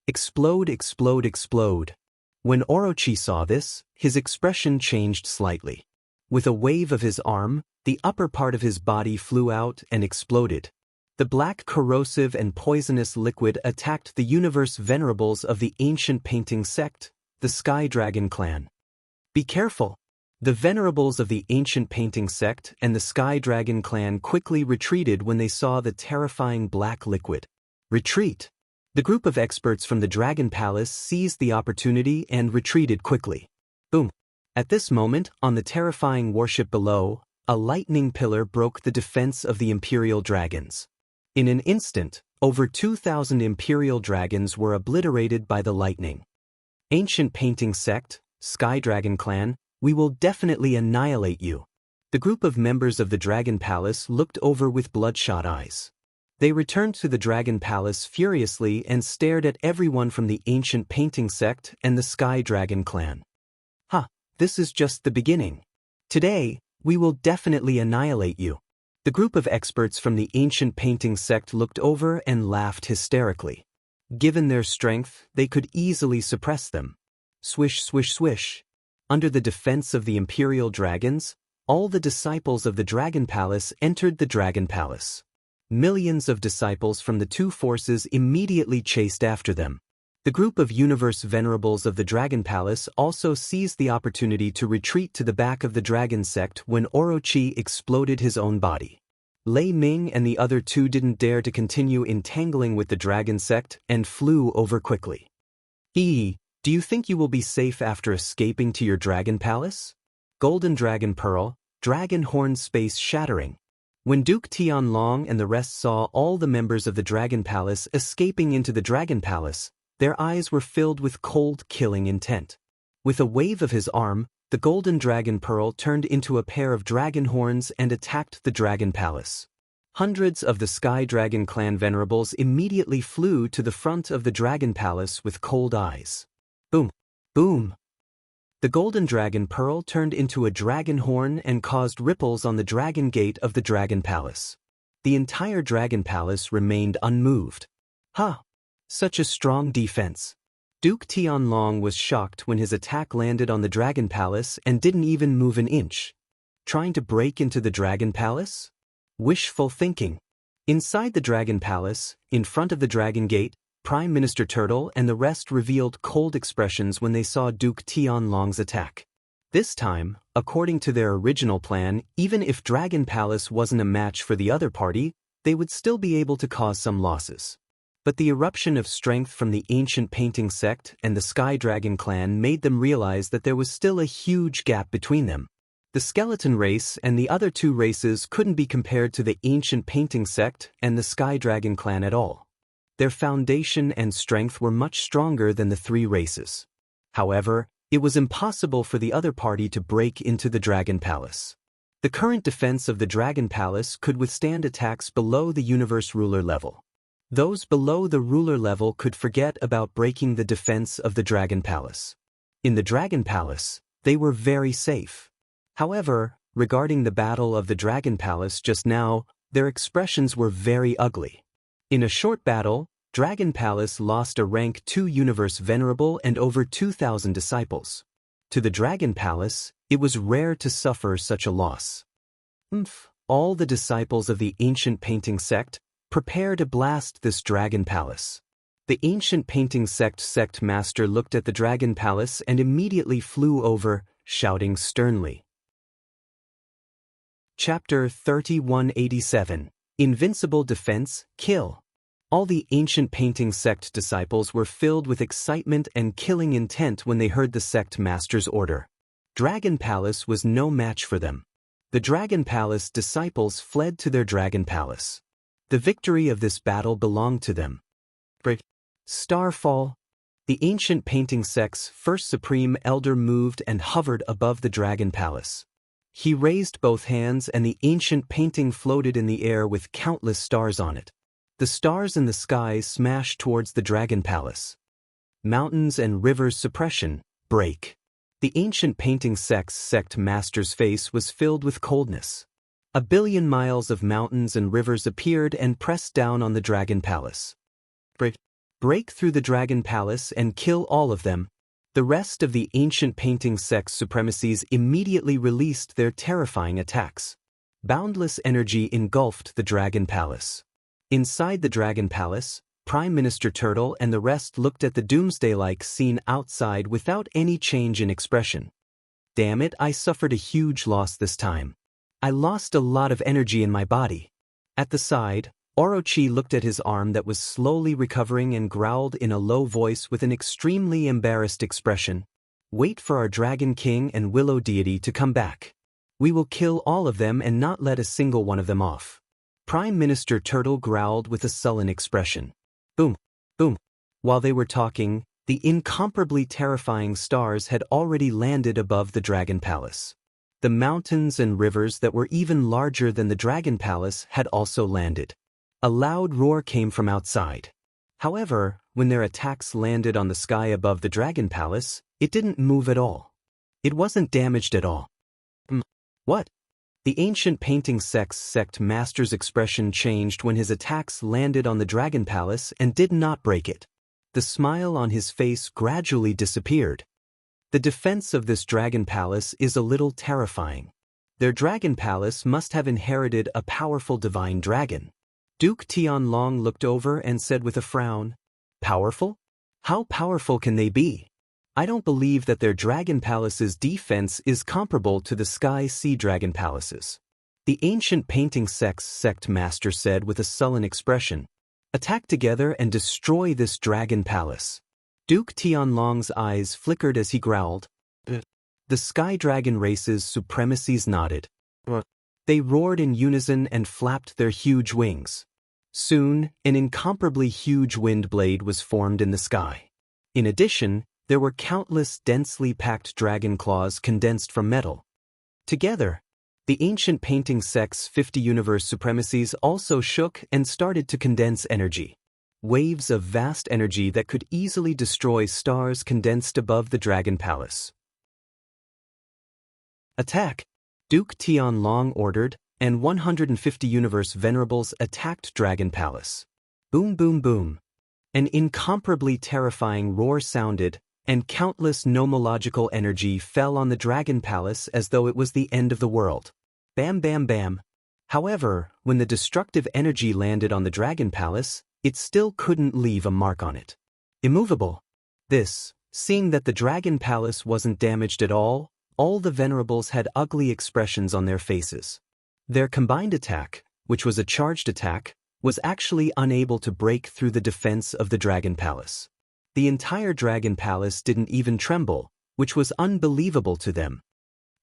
Explode, explode, explode. When Orochi saw this, his expression changed slightly. With a wave of his arm, the upper part of his body flew out and exploded. The black corrosive and poisonous liquid attacked the universe venerables of the ancient painting sect, the Sky Dragon clan. Be careful! The venerables of the ancient painting sect and the Sky Dragon clan quickly retreated when they saw the terrifying black liquid. Retreat! The group of experts from the Dragon Palace seized the opportunity and retreated quickly. Boom! At this moment, on the terrifying warship below, a lightning pillar broke the defense of the Imperial Dragons. In an instant, over 2,000 Imperial Dragons were obliterated by the lightning. Ancient painting sect, Sky Dragon clan, we will definitely annihilate you. The group of members of the Dragon Palace looked over with bloodshot eyes. They returned to the Dragon Palace furiously and stared at everyone from the ancient painting sect and the Sky Dragon clan. This is just the beginning. Today, we will definitely annihilate you. The group of experts from the ancient painting sect looked over and laughed hysterically. Given their strength, they could easily suppress them. Swish, swish, swish. Under the defense of the Imperial Dragons, all the disciples of the Dragon Palace entered the Dragon Palace. Millions of disciples from the 2 forces immediately chased after them. The group of universe venerables of the Dragon Palace also seized the opportunity to retreat to the back of the Dragon sect when Orochi exploded his own body. Lei Ming and the other 2 didn't dare to continue entangling with the Dragon sect and flew over quickly. Do you think you will be safe after escaping to your Dragon Palace? Golden Dragon Pearl, Dragon Horn Space Shattering. When Duke Tianlong and the rest saw all the members of the Dragon Palace escaping into the Dragon Palace, their eyes were filled with cold, killing intent. With a wave of his arm, the Golden Dragon Pearl turned into a pair of dragon horns and attacked the Dragon Palace. Hundreds of the Sky Dragon clan venerables immediately flew to the front of the Dragon Palace with cold eyes. Boom! Boom! The Golden Dragon Pearl turned into a dragon horn and caused ripples on the Dragon Gate of the Dragon Palace. The entire Dragon Palace remained unmoved. Huh! Such a strong defense. Duke Tianlong was shocked when his attack landed on the Dragon Palace and didn't even move an inch. Trying to break into the Dragon Palace? Wishful thinking. Inside the Dragon Palace, in front of the Dragon Gate, Prime Minister Turtle and the rest revealed cold expressions when they saw Duke Tianlong's attack. This time, according to their original plan, even if Dragon Palace wasn't a match for the other party, they would still be able to cause some losses. But the eruption of strength from the ancient painting sect and the Sky Dragon clan made them realize that there was still a huge gap between them. The skeleton race and the other two races couldn't be compared to the ancient painting sect and the Sky Dragon clan at all. Their foundation and strength were much stronger than the three races. However, it was impossible for the other party to break into the Dragon Palace. The current defense of the Dragon Palace could withstand attacks below the Universe Ruler level. Those below the ruler level could forget about breaking the defense of the Dragon Palace. In the Dragon Palace, they were very safe. However, regarding the battle of the Dragon Palace just now, their expressions were very ugly. In a short battle, Dragon Palace lost a rank 2 Universe Venerable and over 2,000 disciples. To the Dragon Palace, it was rare to suffer such a loss. All the disciples of the ancient painting sect, prepare to blast this Dragon Palace. The ancient painting sect master looked at the Dragon Palace and immediately flew over, shouting sternly. Chapter 3187. Invincible Defense, Kill. All the ancient painting sect disciples were filled with excitement and killing intent when they heard the sect master's order. Dragon Palace was no match for them. The Dragon Palace disciples fled to their Dragon Palace. The victory of this battle belonged to them. Starfall. The ancient painting sect's first supreme elder moved and hovered above the Dragon Palace. He raised both hands and the ancient painting floated in the air with countless stars on it. The stars in the sky smashed towards the Dragon Palace. Mountains and rivers suppression, break. The ancient painting sect master's face was filled with coldness. 1 billion miles of mountains and rivers appeared and pressed down on the Dragon Palace. Break through the Dragon Palace and kill all of them. The rest of the ancient painting sect's supremacies immediately released their terrifying attacks. Boundless energy engulfed the Dragon Palace. Inside the Dragon Palace, Prime Minister Turtle and the rest looked at the doomsday-like scene outside without any change in expression. Damn it, I suffered a huge loss this time. I lost a lot of energy in my body. At the side, Orochi looked at his arm that was slowly recovering and growled in a low voice with an extremely embarrassed expression. Wait for our Dragon King and Willow Deity to come back. We will kill all of them and not let a single one of them off. Prime Minister Turtle growled with a sullen expression. Boom, boom. While they were talking, the incomparably terrifying stars had already landed above the Dragon Palace. The mountains and rivers that were even larger than the Dragon Palace had also landed. A loud roar came from outside. However, when their attacks landed on the sky above the Dragon Palace, it didn't move at all. It wasn't damaged at all. What? The ancient painting sect master's expression changed when his attacks landed on the Dragon Palace and did not break it. The smile on his face gradually disappeared. The defense of this Dragon Palace is a little terrifying. Their Dragon Palace must have inherited a powerful divine dragon. Duke Tianlong looked over and said with a frown, Powerful? How powerful can they be? I don't believe that their Dragon Palace's defense is comparable to the Sky Sea Dragon Palace's. The ancient painting sect master said with a sullen expression, Attack together and destroy this Dragon Palace. Duke Tianlong's eyes flickered as he growled. The The Sky Dragon race's supremacies nodded. What? They roared in unison and flapped their huge wings. Soon, an incomparably huge wind blade was formed in the sky. In addition, there were countless densely packed dragon claws condensed from metal. Together, the ancient painting sect's 50 universe supremacies also shook and started to condense energy. Waves of vast energy that could easily destroy stars condensed above the Dragon Palace. Attack! Duke Tianlong ordered, and 150 universe venerables attacked Dragon Palace. Boom boom boom. An incomparably terrifying roar sounded, and countless nomological energy fell on the Dragon Palace as though it was the end of the world. Bam bam bam. However, when the destructive energy landed on the Dragon Palace, it still couldn't leave a mark on it. Immovable. Seeing that the Dragon Palace wasn't damaged at all the venerables had ugly expressions on their faces. Their combined attack, which was a charged attack, was actually unable to break through the defense of the Dragon Palace. The entire Dragon Palace didn't even tremble, which was unbelievable to them.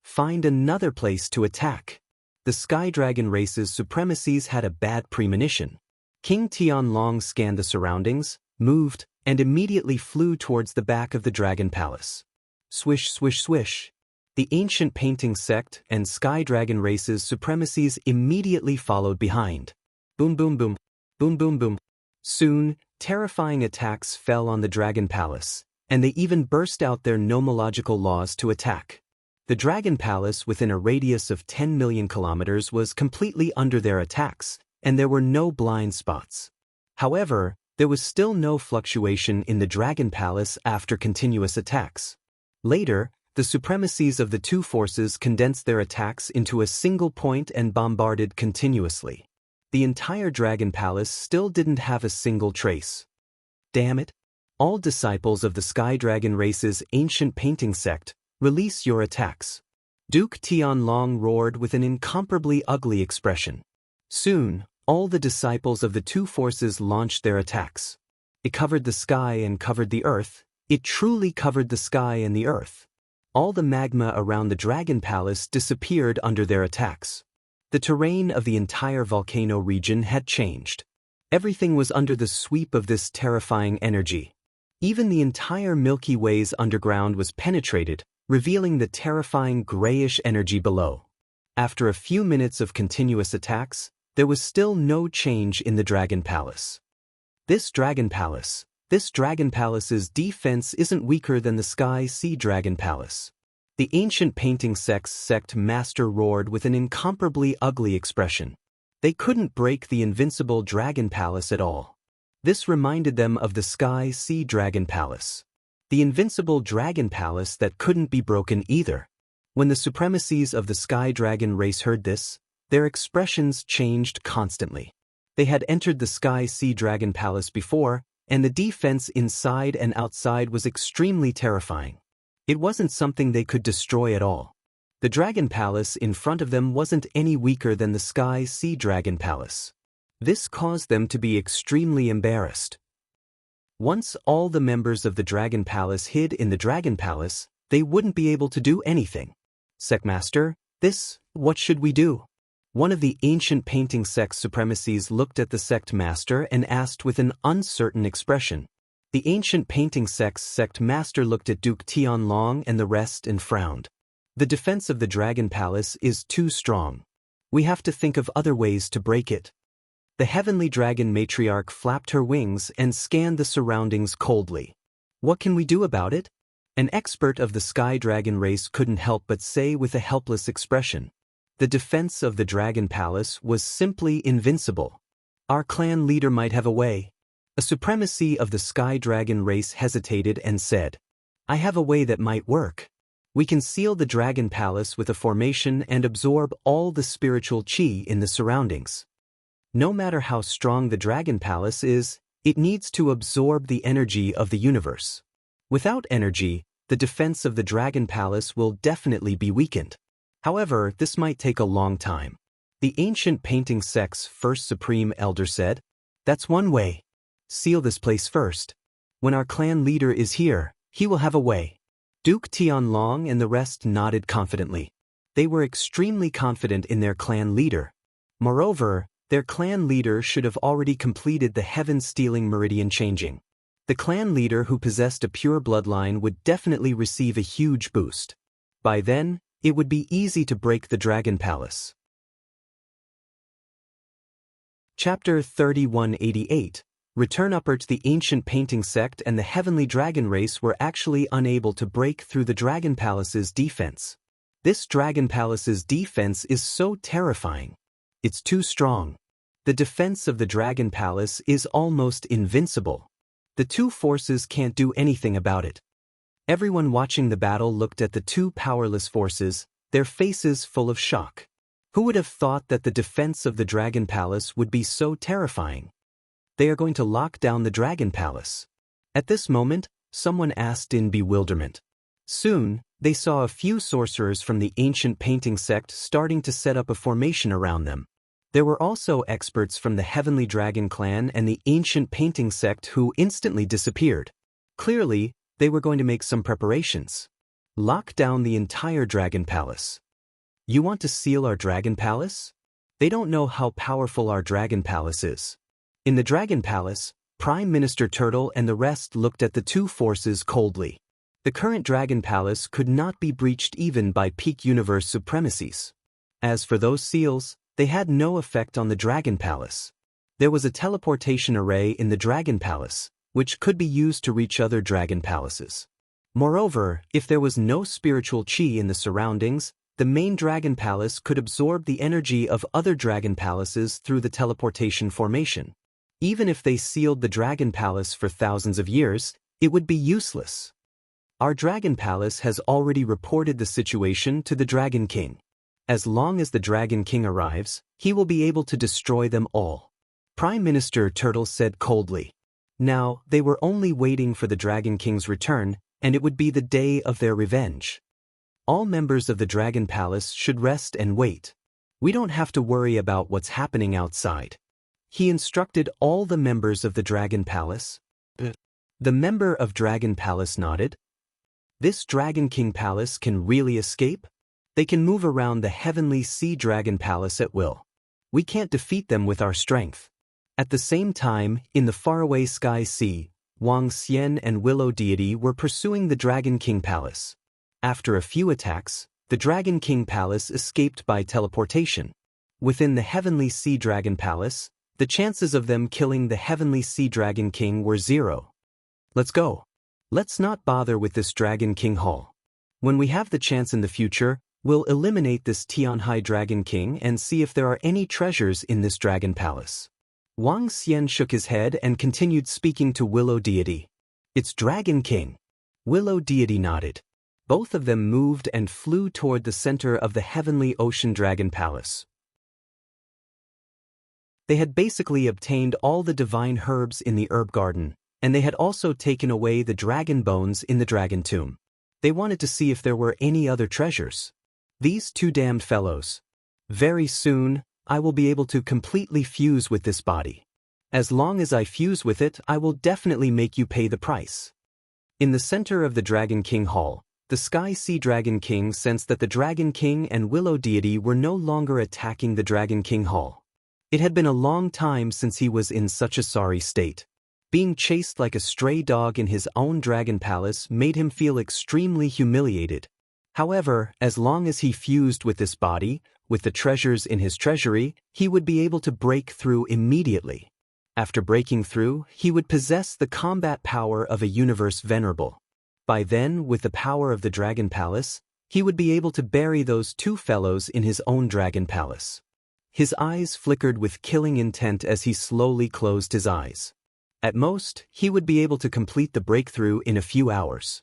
Find another place to attack. The Sky Dragon race's supremacies had a bad premonition. King Tianlong scanned the surroundings, moved, and immediately flew towards the back of the Dragon Palace. Swish swish swish. The ancient painting sect and Sky Dragon race's supremacies immediately followed behind. Boom boom boom. Boom boom boom. Soon, terrifying attacks fell on the Dragon Palace, and they even burst out their nomological laws to attack. The Dragon Palace within a radius of 10 million kilometers was completely under their attacks, and there were no blind spots. However, there was still no fluctuation in the Dragon Palace after continuous attacks. Later, the supremacies of the two forces condensed their attacks into a single point and bombarded continuously. The entire Dragon Palace still didn't have a single trace. Damn it! All disciples of the Sky Dragon race's ancient painting sect, release your attacks. Duke Tianlong roared with an incomparably ugly expression. Soon, all the disciples of the two forces launched their attacks. It covered the sky and covered the earth. It truly covered the sky and the earth. All the magma around the Dragon Palace disappeared under their attacks. The terrain of the entire volcano region had changed. Everything was under the sweep of this terrifying energy. Even the entire Milky Way's underground was penetrated, revealing the terrifying grayish energy below. After a few minutes of continuous attacks, there was still no change in the Dragon Palace. This Dragon Palace's defense isn't weaker than the Sky Sea Dragon Palace. The ancient painting sect's sect master roared with an incomparably ugly expression. They couldn't break the Invincible Dragon Palace at all. This reminded them of the Sky Sea Dragon Palace. The Invincible Dragon Palace that couldn't be broken either. When the supremacies of the Sky Dragon race heard this, their expressions changed constantly. They had entered the Sky Sea Dragon Palace before, and the defense inside and outside was extremely terrifying. It wasn't something they could destroy at all. The Dragon Palace in front of them wasn't any weaker than the Sky Sea Dragon Palace. This caused them to be extremely embarrassed. Once all the members of the Dragon Palace hid in the Dragon Palace, they wouldn't be able to do anything. Sectmaster, what should we do? One of the ancient painting sect's supremacies looked at the sect master and asked with an uncertain expression. The ancient painting sect's sect master looked at Duke Tianlong and the rest and frowned. The defense of the Dragon Palace is too strong. We have to think of other ways to break it. The heavenly dragon matriarch flapped her wings and scanned the surroundings coldly. What can we do about it? An expert of the Sky Dragon race couldn't help but say with a helpless expression. The defense of the Dragon Palace was simply invincible. Our clan leader might have a way. A supremacy of the Sky Dragon race hesitated and said, I have a way that might work. We can seal the Dragon Palace with a formation and absorb all the spiritual chi in the surroundings. No matter how strong the Dragon Palace is, it needs to absorb the energy of the universe. Without energy, the defense of the Dragon Palace will definitely be weakened. However, this might take a long time. The ancient painting sect's first supreme elder said, That's one way. Seal this place first. When our clan leader is here, he will have a way. Duke Tianlong and the rest nodded confidently. They were extremely confident in their clan leader. Moreover, their clan leader should have already completed the heaven-stealing meridian changing. The clan leader who possessed a pure bloodline would definitely receive a huge boost. By then, it would be easy to break the Dragon Palace. Chapter 3188. Return upward. The ancient painting sect and the heavenly dragon race were actually unable to break through the Dragon Palace's defense. This Dragon Palace's defense is so terrifying. It's too strong. The defense of the Dragon Palace is almost invincible. The two forces can't do anything about it. Everyone watching the battle looked at the two powerless forces, their faces full of shock. Who would have thought that the defense of the Dragon Palace would be so terrifying? They are going to lock down the Dragon Palace. At this moment, someone asked in bewilderment. Soon, they saw a few sorcerers from the ancient painting sect starting to set up a formation around them. There were also experts from the Heavenly Dragon clan and the ancient painting sect who instantly disappeared. Clearly, they were going to make some preparations. Lock down the entire Dragon Palace. You want to seal our Dragon Palace? They don't know how powerful our Dragon Palace is. In the Dragon Palace, Prime Minister Turtle and the rest looked at the two forces coldly. The current Dragon Palace could not be breached even by peak universe supremacies. As for those seals, they had no effect on the Dragon Palace. There was a teleportation array in the Dragon Palace, which could be used to reach other Dragon Palaces. Moreover, if there was no spiritual chi in the surroundings, the main Dragon Palace could absorb the energy of other Dragon Palaces through the teleportation formation. Even if they sealed the Dragon Palace for thousands of years, it would be useless. Our Dragon Palace has already reported the situation to the Dragon King. As long as the Dragon King arrives, he will be able to destroy them all. Prime Minister Turtle said coldly. Now, they were only waiting for the Dragon King's return, and it would be the day of their revenge. All members of the Dragon Palace should rest and wait. We don't have to worry about what's happening outside. He instructed all the members of the Dragon Palace. The member of Dragon Palace nodded. This Dragon King Palace can really escape? They can move around the Heavenly Sea Dragon Palace at will. We can't defeat them with our strength. At the same time, in the faraway Sky Sea, Wang Xian and Willow Deity were pursuing the Dragon King Palace. After a few attacks, the Dragon King Palace escaped by teleportation. Within the Heavenly Sea Dragon Palace, the chances of them killing the Heavenly Sea Dragon King were 0. Let's go. Let's not bother with this Dragon King Hall. When we have the chance in the future, we'll eliminate this Tianhai Dragon King and see if there are any treasures in this Dragon Palace. Wang Xian shook his head and continued speaking to Willow Deity. It's Dragon King. Willow Deity nodded. Both of them moved and flew toward the center of the Heavenly Ocean Dragon Palace. They had basically obtained all the divine herbs in the herb garden, and they had also taken away the dragon bones in the dragon tomb. They wanted to see if there were any other treasures. These two damned fellows. Very soon, I will be able to completely fuse with this body. As long as I fuse with it, I will definitely make you pay the price. In the center of the Dragon King Hall, the Sky Sea Dragon King sensed that the Dragon King and Willow Deity were no longer attacking the Dragon King Hall. It had been a long time since he was in such a sorry state. Being chased like a stray dog in his own Dragon Palace made him feel extremely humiliated. However, as long as he fused with this body, with the treasures in his treasury, he would be able to break through immediately. After breaking through, he would possess the combat power of a universe venerable. By then, with the power of the Dragon Palace, he would be able to bury those two fellows in his own Dragon Palace. His eyes flickered with killing intent as he slowly closed his eyes. At most, he would be able to complete the breakthrough in a few hours.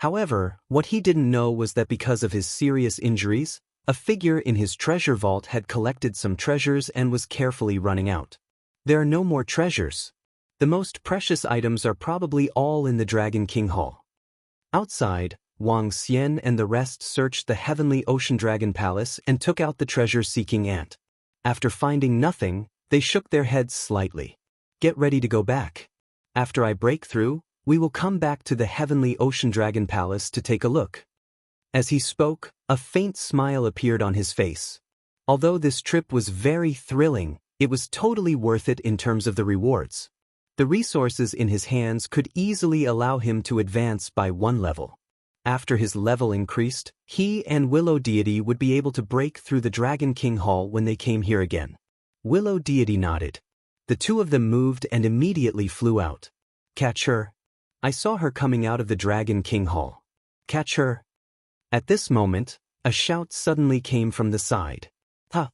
However, what he didn't know was that because of his serious injuries, a figure in his treasure vault had collected some treasures and was carefully running out. There are no more treasures. The most precious items are probably all in the Dragon King Hall. Outside, Wang Xian and the rest searched the Heavenly Ocean Dragon Palace and took out the treasure-seeking ant. After finding nothing, they shook their heads slightly. Get ready to go back. After I break through, We will come back to the Heavenly Ocean Dragon Palace to take a look. As he spoke, a faint smile appeared on his face. Although this trip was very thrilling, it was totally worth it in terms of the rewards. The resources in his hands could easily allow him to advance by one level. After his level increased, he and Willow Deity would be able to break through the Dragon King Hall when they came here again. Willow Deity nodded. The two of them moved and immediately flew out. Catch her. I saw her coming out of the Dragon King Hall. Catch her. At this moment, a shout suddenly came from the side. Huh.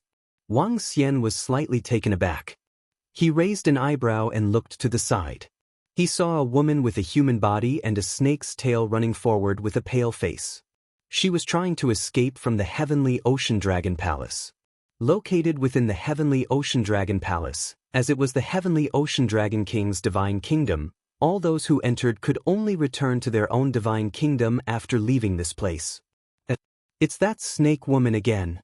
Wang Xian was slightly taken aback. He raised an eyebrow and looked to the side. He saw a woman with a human body and a snake's tail running forward with a pale face. She was trying to escape from the Heavenly Ocean Dragon Palace. Located within the Heavenly Ocean Dragon Palace, as it was the Heavenly Ocean Dragon King's divine kingdom, all those who entered could only return to their own divine kingdom after leaving this place. It's that snake woman again.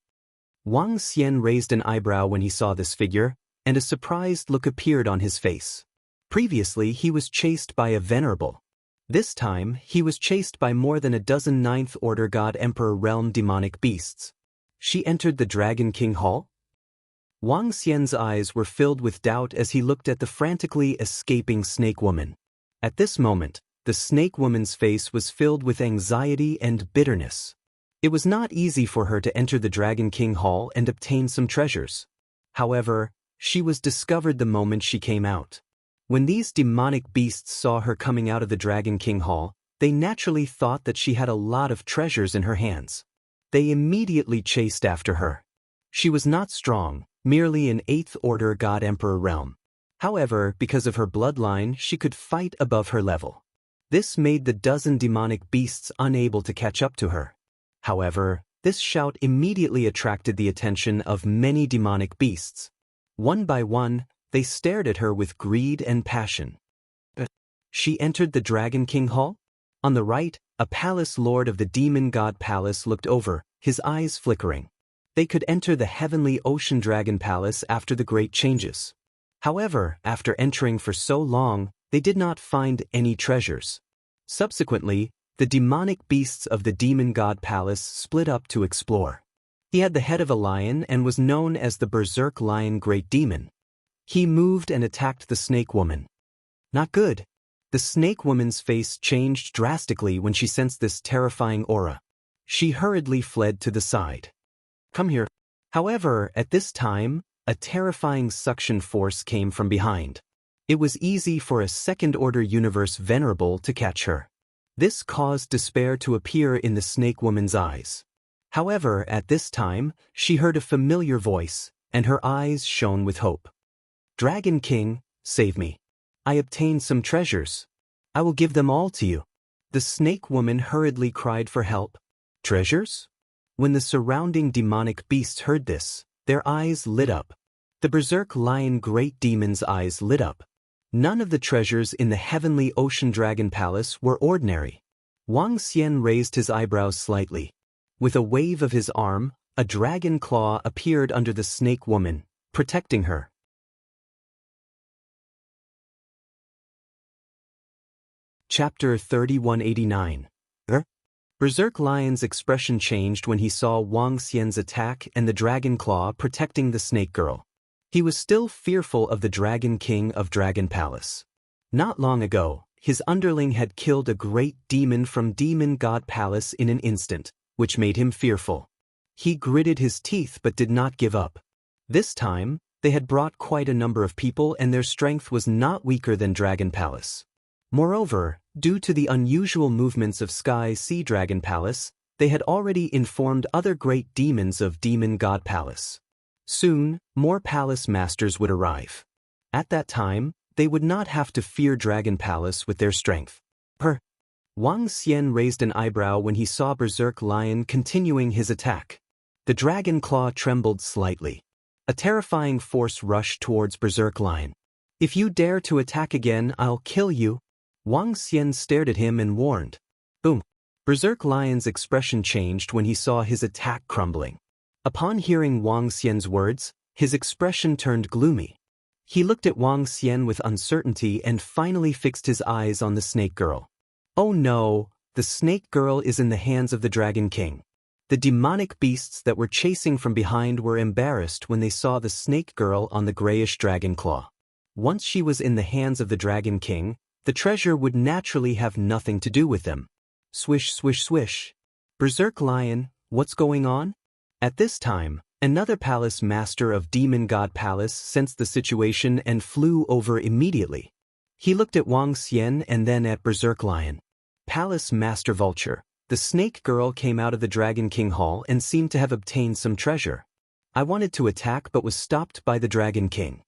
Wang Xian raised an eyebrow when he saw this figure, and a surprised look appeared on his face. Previously, he was chased by a venerable. This time, he was chased by more than a dozen Ninth Order God Emperor realm demonic beasts. She entered the Dragon King Hall? Wang Xian's eyes were filled with doubt as he looked at the frantically escaping snake woman. At this moment, the snake woman's face was filled with anxiety and bitterness. It was not easy for her to enter the Dragon King Hall and obtain some treasures. However, she was discovered the moment she came out. When these demonic beasts saw her coming out of the Dragon King Hall, they naturally thought that she had a lot of treasures in her hands. They immediately chased after her. She was not strong, merely an 8th Order God Emperor realm. However, because of her bloodline, she could fight above her level. This made the dozen demonic beasts unable to catch up to her. However, this shout immediately attracted the attention of many demonic beasts. One by one, they stared at her with greed and passion. She entered the Dragon King Hall? On the right, a palace lord of the Demon God Palace looked over, his eyes flickering. They could enter the Heavenly Ocean Dragon Palace after the great changes. However, after entering for so long, they did not find any treasures. Subsequently, the demonic beasts of the Demon God Palace split up to explore. He had the head of a lion and was known as the Berserk Lion Great Demon. He moved and attacked the snake woman. Not good. The snake woman's face changed drastically when she sensed this terrifying aura. She hurriedly fled to the side. Come here. However, at this time, a terrifying suction force came from behind. It was easy for a second-order universe venerable to catch her. This caused despair to appear in the snake woman's eyes. However, at this time, she heard a familiar voice, and her eyes shone with hope. Dragon King, save me. I obtained some treasures. I will give them all to you. The snake woman hurriedly cried for help. Treasures? When the surrounding demonic beasts heard this, their eyes lit up. The Berserk Lion Great Demon's eyes lit up. None of the treasures in the Heavenly Ocean Dragon Palace were ordinary. Wang Xian raised his eyebrows slightly. With a wave of his arm, a dragon claw appeared under the snake woman, protecting her. Chapter 3189. Berserk Lion's expression changed when he saw Wang Xian's attack and the dragon claw protecting the snake girl. He was still fearful of the Dragon King of Dragon Palace. Not long ago, his underling had killed a great demon from Demon God Palace in an instant, which made him fearful. He gritted his teeth but did not give up. This time, they had brought quite a number of people and their strength was not weaker than Dragon Palace. Moreover, due to the unusual movements of Sky Sea Dragon Palace, they had already informed other great demons of Demon God Palace. Soon, more palace masters would arrive. At that time, they would not have to fear Dragon Palace with their strength. Wang Xian raised an eyebrow when he saw Berserk Lion continuing his attack. The dragon claw trembled slightly. A terrifying force rushed towards Berserk Lion. If you dare to attack again, I'll kill you. Wang Xian stared at him and warned. Boom! Berserk Lion's expression changed when he saw his attack crumbling. Upon hearing Wang Xian's words, his expression turned gloomy. He looked at Wang Xian with uncertainty and finally fixed his eyes on the snake girl. Oh no, the snake girl is in the hands of the Dragon King. The demonic beasts that were chasing from behind were embarrassed when they saw the snake girl on the grayish dragon claw. Once she was in the hands of the Dragon King, the treasure would naturally have nothing to do with them. Swish, swish, swish. Berserk Lion, what's going on? At this time, another palace master of Demon God Palace sensed the situation and flew over immediately. He looked at Wang Xian and then at Berserk Lion. Palace Master Vulture, the snake girl came out of the Dragon King Hall and seemed to have obtained some treasure. I wanted to attack but was stopped by the Dragon King.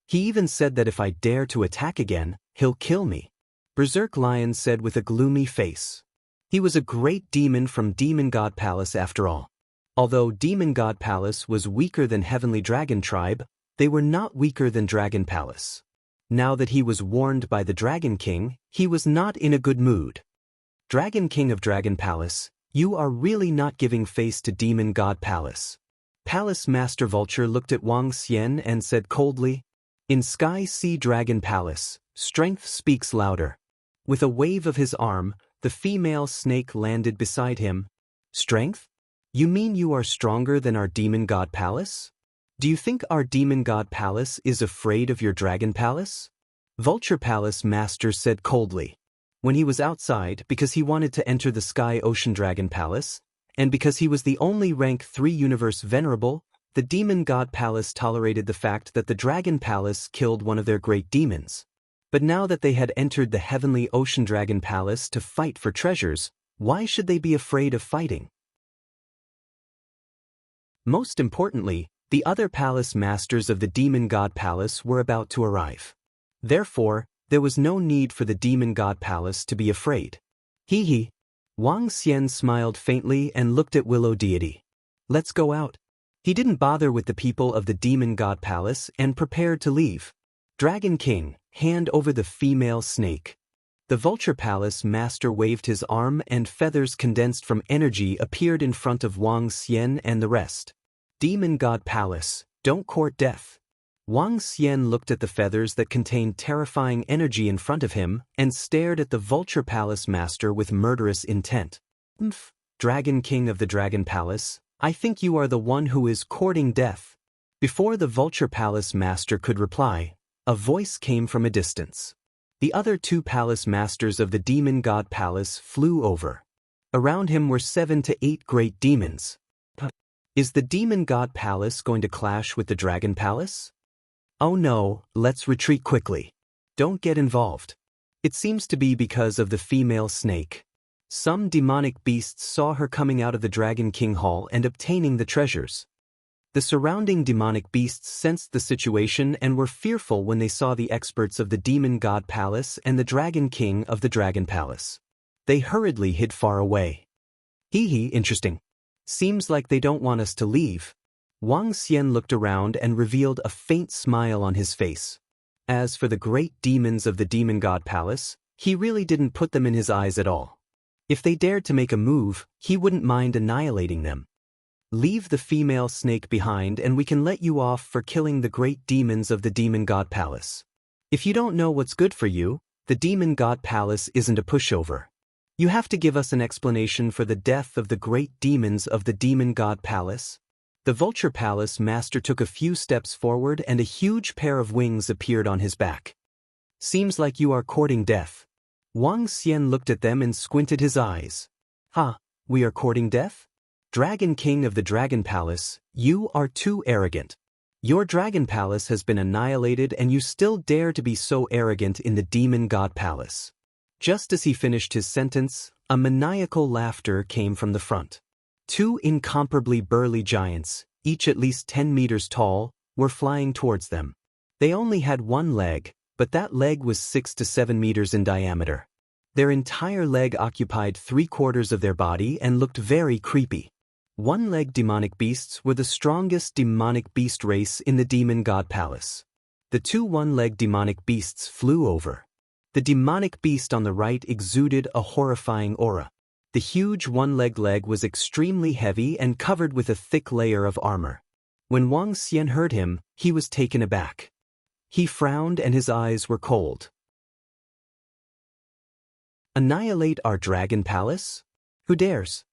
He even said that if I dare to attack again, he'll kill me. Berserk Lion said with a gloomy face. He was a great demon from Demon God Palace after all. Although Demon God Palace was weaker than Heavenly Dragon Tribe, they were not weaker than Dragon Palace. Now that he was warned by the Dragon King, he was not in a good mood. Dragon King of Dragon Palace, you are really not giving face to Demon God Palace. Palace Master Vulture looked at Wang Xian and said coldly, in Sky Sea Dragon Palace, strength speaks louder. With a wave of his arm, the female snake landed beside him. Strength? You mean you are stronger than our Demon God Palace? Do you think our Demon God Palace is afraid of your Dragon Palace? Vulture Palace Master said coldly. When he was outside because he wanted to enter the Sky Ocean Dragon Palace, and because he was the only rank 3 universe venerable, the Demon God Palace tolerated the fact that the Dragon Palace killed one of their great demons. But now that they had entered the Heavenly Ocean Dragon Palace to fight for treasures, why should they be afraid of fighting? Most importantly, the other palace masters of the Demon God Palace were about to arrive. Therefore, there was no need for the Demon God Palace to be afraid. Hee hee. Wang Xian smiled faintly and looked at Willow Deity. Let's go out. He didn't bother with the people of the Demon God Palace and prepared to leave. Dragon King, hand over the female snake. The Vulture Palace Master waved his arm and feathers condensed from energy appeared in front of Wang Xian and the rest. Demon God Palace, don't court death. Wang Xian looked at the feathers that contained terrifying energy in front of him and stared at the Vulture Palace Master with murderous intent. Dragon King of the Dragon Palace, I think you are the one who is courting death. Before the Vulture Palace Master could reply, a voice came from a distance. The other 2 palace masters of the Demon God Palace flew over. Around him were 7 to 8 great demons. Is the Demon God Palace going to clash with the Dragon Palace? Oh no, let's retreat quickly. Don't get involved. It seems to be because of the female snake. Some demonic beasts saw her coming out of the Dragon King Hall and obtaining the treasures. The surrounding demonic beasts sensed the situation and were fearful when they saw the experts of the Demon God Palace and the Dragon King of the Dragon Palace. They hurriedly hid far away. Hee hee, interesting. Seems like they don't want us to leave. Wang Xian looked around and revealed a faint smile on his face. As for the great demons of the Demon God Palace, he really didn't put them in his eyes at all. If they dared to make a move, he wouldn't mind annihilating them. Leave the female snake behind and we can let you off for killing the great demons of the Demon God Palace. If you don't know what's good for you, the Demon God Palace isn't a pushover. You have to give us an explanation for the death of the great demons of the Demon God Palace. The Vulture Palace Master took a few steps forward and a huge pair of wings appeared on his back. Seems like you are courting death. Wang Xian looked at them and squinted his eyes. Ha, we are courting death? Dragon King of the Dragon Palace, you are too arrogant. Your Dragon Palace has been annihilated and you still dare to be so arrogant in the Demon God Palace. Just as he finished his sentence, a maniacal laughter came from the front. 2 incomparably burly giants, each at least 10 meters tall, were flying towards them. They only had 1 leg, but that leg was 6 to 7 meters in diameter. Their entire leg occupied 3/4 of their body and looked very creepy. 1-leg demonic beasts were the strongest demonic beast race in the Demon God Palace. The 2 one-leg demonic beasts flew over. The demonic beast on the right exuded a horrifying aura. The huge 1-leg leg was extremely heavy and covered with a thick layer of armor. When Wang Xian heard him, he was taken aback. He frowned and his eyes were cold. Annihilate our dragon palace? Who dares?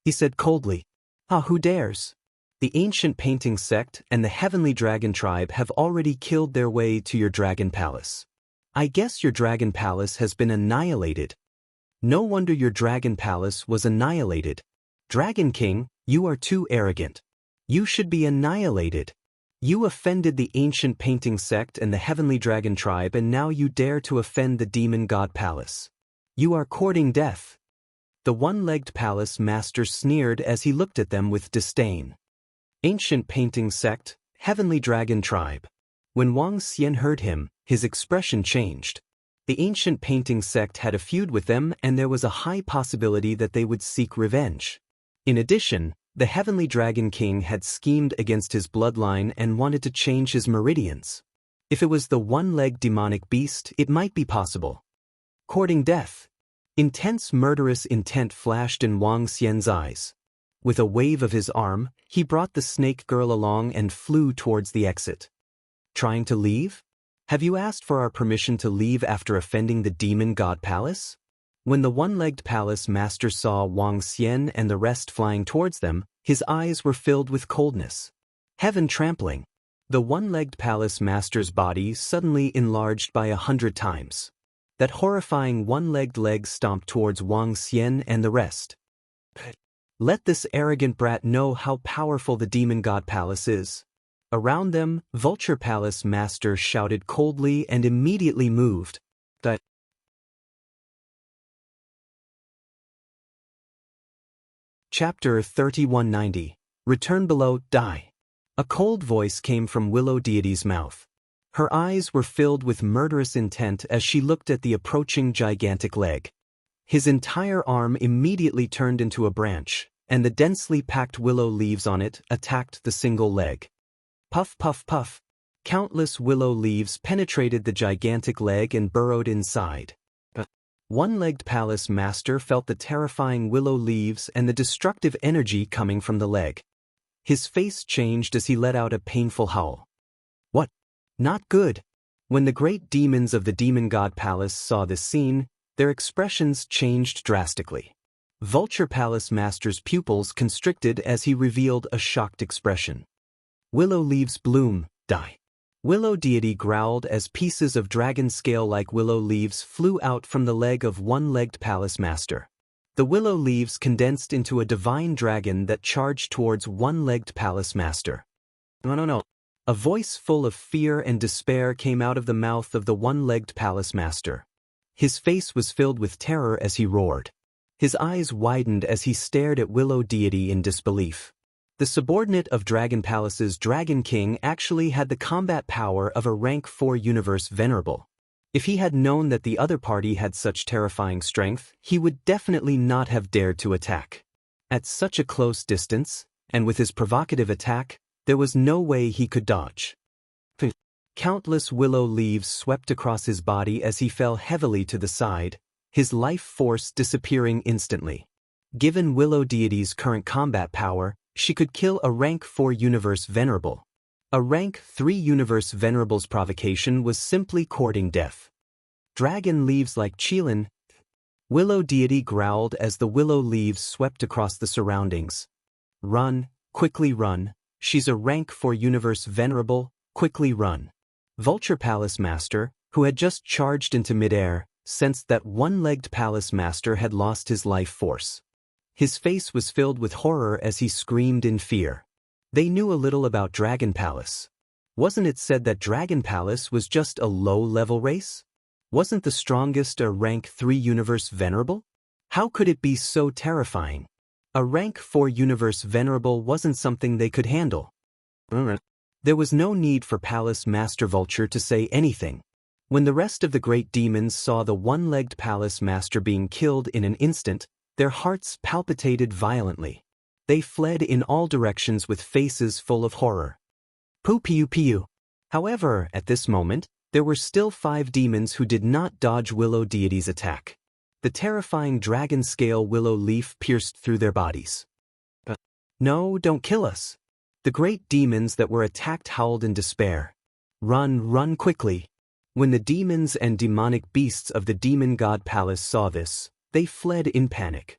He said coldly. Ah, who dares? The ancient painting sect and the heavenly dragon tribe have already killed their way to your dragon palace. I guess your dragon palace has been annihilated. No wonder your dragon palace was annihilated. Dragon King, you are too arrogant. You should be annihilated. You offended the ancient painting sect and the heavenly dragon tribe, and now you dare to offend the demon god palace. You are courting death. The one-legged palace master sneered as he looked at them with disdain. Ancient painting sect, heavenly dragon tribe. When Wang Xian heard him, his expression changed. The ancient painting sect had a feud with them, and there was a high possibility that they would seek revenge. In addition, the heavenly dragon king had schemed against his bloodline and wanted to change his meridians. If it was the one-legged demonic beast, it might be possible. Courting death. Intense murderous intent flashed in Wang Xian's eyes. With a wave of his arm, he brought the snake girl along and flew towards the exit. Trying to leave? Have you asked for our permission to leave after offending the demon god palace? When the one-legged palace master saw Wang Xian and the rest flying towards them, his eyes were filled with coldness. Heaven trampling. The one-legged palace master's body suddenly enlarged by 100 times. That horrifying one-legged leg stomped towards Wang Xian and the rest. Let this arrogant brat know how powerful the demon god palace is. Around them, Vulture Palace Master shouted coldly and immediately moved. Chapter 3190. Return below, die. A cold voice came from Willow Deity's mouth. Her eyes were filled with murderous intent as she looked at the approaching gigantic leg. His entire arm immediately turned into a branch, and the densely packed willow leaves on it attacked the single leg. Puff, puff, puff. Countless willow leaves penetrated the gigantic leg and burrowed inside. One-legged palace master felt the terrifying willow leaves and the destructive energy coming from the leg. His face changed as he let out a painful howl. What? Not good. When the great demons of the demon god palace saw this scene, their expressions changed drastically. Vulture Palace Master's pupils constricted as he revealed a shocked expression. Willow leaves bloom, die. Willow Deity growled as pieces of dragon scale-like willow leaves flew out from the leg of one-legged palace master. The willow leaves condensed into a divine dragon that charged towards one-legged palace master. No. A voice full of fear and despair came out of the mouth of the one-legged palace master. His face was filled with terror as he roared. His eyes widened as he stared at Willow Deity in disbelief. The subordinate of Dragon Palace's Dragon King actually had the combat power of a rank 4 universe venerable. If he had known that the other party had such terrifying strength, he would definitely not have dared to attack. At such a close distance, and with his provocative attack, there was no way he could dodge. Countless willow leaves swept across his body as he fell heavily to the side, his life force disappearing instantly. Given Willow Deity's current combat power, she could kill a rank 4 universe venerable. A rank 3 universe venerable's provocation was simply courting death. Dragon leaves like Qilin. Willow Deity growled as the willow leaves swept across the surroundings. Run, quickly run, she's a rank 4 universe venerable, quickly run. Vulture Palace Master, who had just charged into midair, sensed that one-legged Palace Master had lost his life force. His face was filled with horror as he screamed in fear. They knew a little about Dragon Palace. Wasn't it said that Dragon Palace was just a low-level race? Wasn't the strongest a rank 3 universe venerable? How could it be so terrifying? A rank 4 universe venerable wasn't something they could handle. There was no need for Palace Master Vulture to say anything. When the rest of the great demons saw the one-legged Palace Master being killed in an instant, their hearts palpitated violently. They fled in all directions with faces full of horror. Pew. However, at this moment, there were still 5 demons who did not dodge Willow Deity's attack. The terrifying dragon-scale willow leaf pierced through their bodies. No, don't kill us. The great demons that were attacked howled in despair. Run, run quickly. When the demons and demonic beasts of the demon god palace saw this, they fled in panic.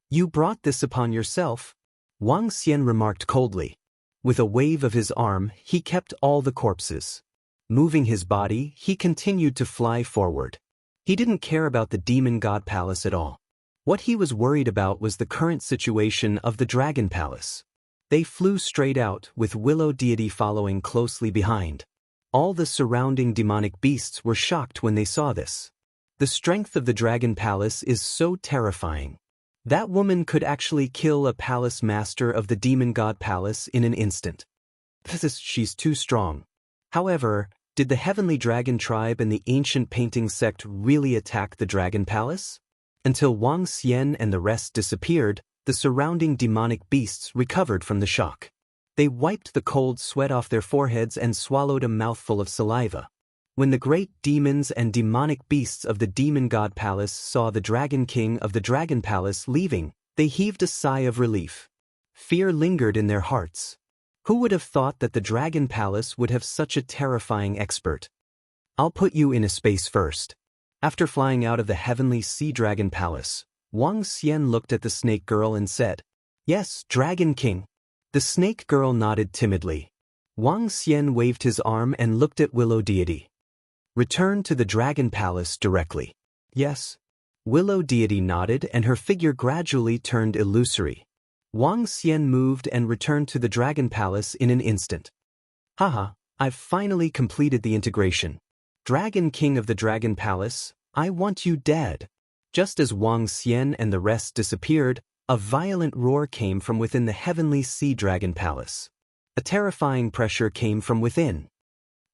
You brought this upon yourself, Wang Xian remarked coldly. With a wave of his arm, he kept all the corpses. Moving his body, he continued to fly forward. He didn't care about the demon god palace at all. What he was worried about was the current situation of the dragon palace. They flew straight out, with Willow Deity following closely behind. All the surrounding demonic beasts were shocked when they saw this. The strength of the dragon palace is so terrifying. That woman could actually kill a palace master of the demon god palace in an instant. She's too strong. However, did the heavenly dragon tribe and the ancient painting sect really attack the dragon palace? Until Wang Xian and the rest disappeared, the surrounding demonic beasts recovered from the shock. They wiped the cold sweat off their foreheads and swallowed a mouthful of saliva. When the great demons and demonic beasts of the demon god palace saw the dragon king of the dragon palace leaving, they heaved a sigh of relief. Fear lingered in their hearts. Who would have thought that the dragon palace would have such a terrifying expert? I'll put you in a space first. After flying out of the heavenly sea dragon palace, Wang Xian looked at the snake girl and said, "Yes, Dragon King." The snake girl nodded timidly. Wang Xian waved his arm and looked at Willow Deity. "Return to the dragon palace directly." "Yes." Willow Deity nodded and her figure gradually turned illusory. Wang Xian moved and returned to the dragon palace in an instant. "Haha, I've finally completed the integration. Dragon King of the dragon palace, I want you dead." Just as Wang Xian and the rest disappeared, a violent roar came from within the heavenly sea dragon palace. A terrifying pressure came from within.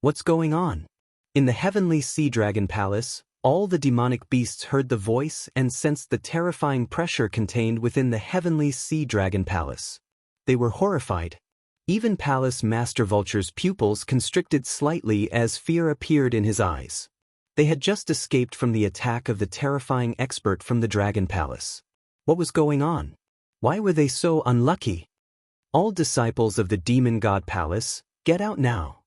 What's going on? In the heavenly sea dragon palace, all the demonic beasts heard the voice and sensed the terrifying pressure contained within the heavenly sea dragon palace. They were horrified. Even Palace Master Vulture's pupils constricted slightly as fear appeared in his eyes. They had just escaped from the attack of the terrifying expert from the Dragon Palace. What was going on? Why were they so unlucky? All disciples of the Demon God Palace, get out now.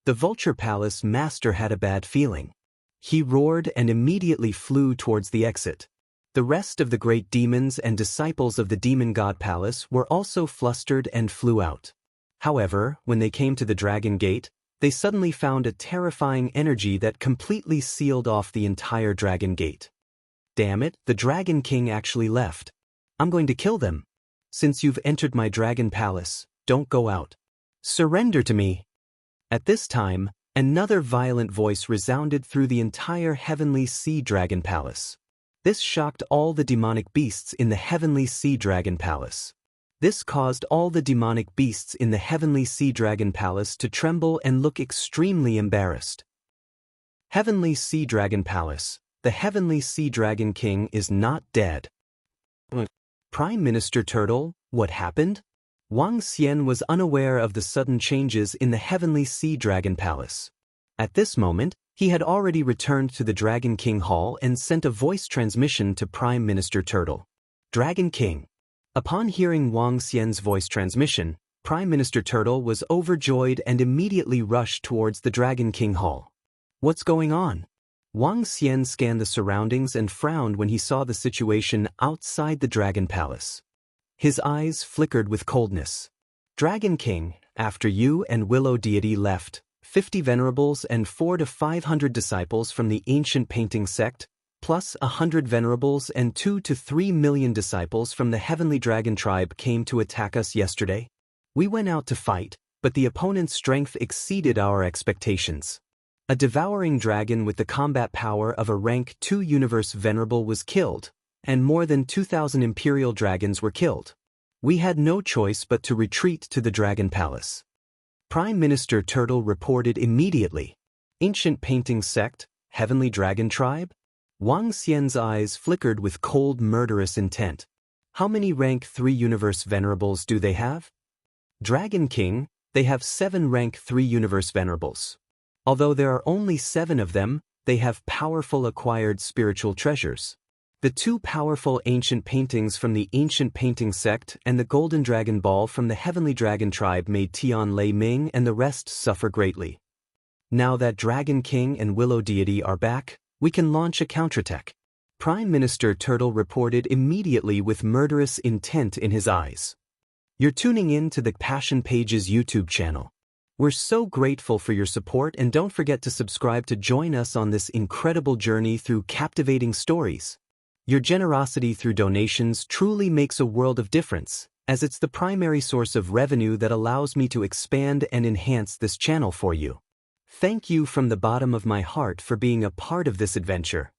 The Vulture Palace Master had a bad feeling. He roared and immediately flew towards the exit. The rest of the great demons and disciples of the Demon God Palace were also flustered and flew out. However, when they came to the Dragon Gate, they suddenly found a terrifying energy that completely sealed off the entire Dragon Gate. Damn it, the Dragon King actually left. I'm going to kill them. Since you've entered my Dragon Palace, don't go out. Surrender to me. At this time, another violent voice resounded through the entire Heavenly Sea Dragon Palace. This shocked all the demonic beasts in the Heavenly Sea Dragon Palace. This caused all the demonic beasts in the Heavenly Sea Dragon Palace to tremble and look extremely embarrassed. Heavenly Sea Dragon Palace, the Heavenly Sea Dragon King is not dead. Prime Minister Turtle, what happened? Wang Xian was unaware of the sudden changes in the Heavenly Sea Dragon Palace. At this moment, he had already returned to the Dragon King Hall and sent a voice transmission to Prime Minister Turtle. Dragon King. Upon hearing Wang Xian's voice transmission, Prime Minister Turtle was overjoyed and immediately rushed towards the Dragon King Hall. What's going on? Wang Xian scanned the surroundings and frowned when he saw the situation outside the Dragon Palace. His eyes flickered with coldness. Dragon King, after you and Willow Deity left, 50 venerables and 400 to 500 disciples from the ancient painting sect, plus 100 venerables and 2 to 3 million disciples from the Heavenly Dragon tribe came to attack us yesterday. We went out to fight, but the opponent's strength exceeded our expectations. A devouring dragon with the combat power of a rank 2 universe venerable was killed, and more than 2,000 imperial dragons were killed. We had no choice but to retreat to the Dragon Palace. Prime Minister Turtle reported immediately. Ancient painting sect, Heavenly Dragon tribe? Wang Xian's eyes flickered with cold murderous intent. How many rank 3 universe venerables do they have? Dragon King, they have 7 rank 3 universe venerables. Although there are only 7 of them, they have powerful acquired spiritual treasures. The two powerful ancient paintings from the ancient painting sect and the golden dragon ball from the heavenly dragon tribe made Tian Lei Ming and the rest suffer greatly. Now that Dragon King and Willow Deity are back, we can launch a counterattack. Prime Minister Turtle reported immediately with murderous intent in his eyes. You're tuning in to the Passion Pages YouTube channel. We're so grateful for your support, and don't forget to subscribe to join us on this incredible journey through captivating stories. Your generosity through donations truly makes a world of difference, as it's the primary source of revenue that allows me to expand and enhance this channel for you. Thank you from the bottom of my heart for being a part of this adventure.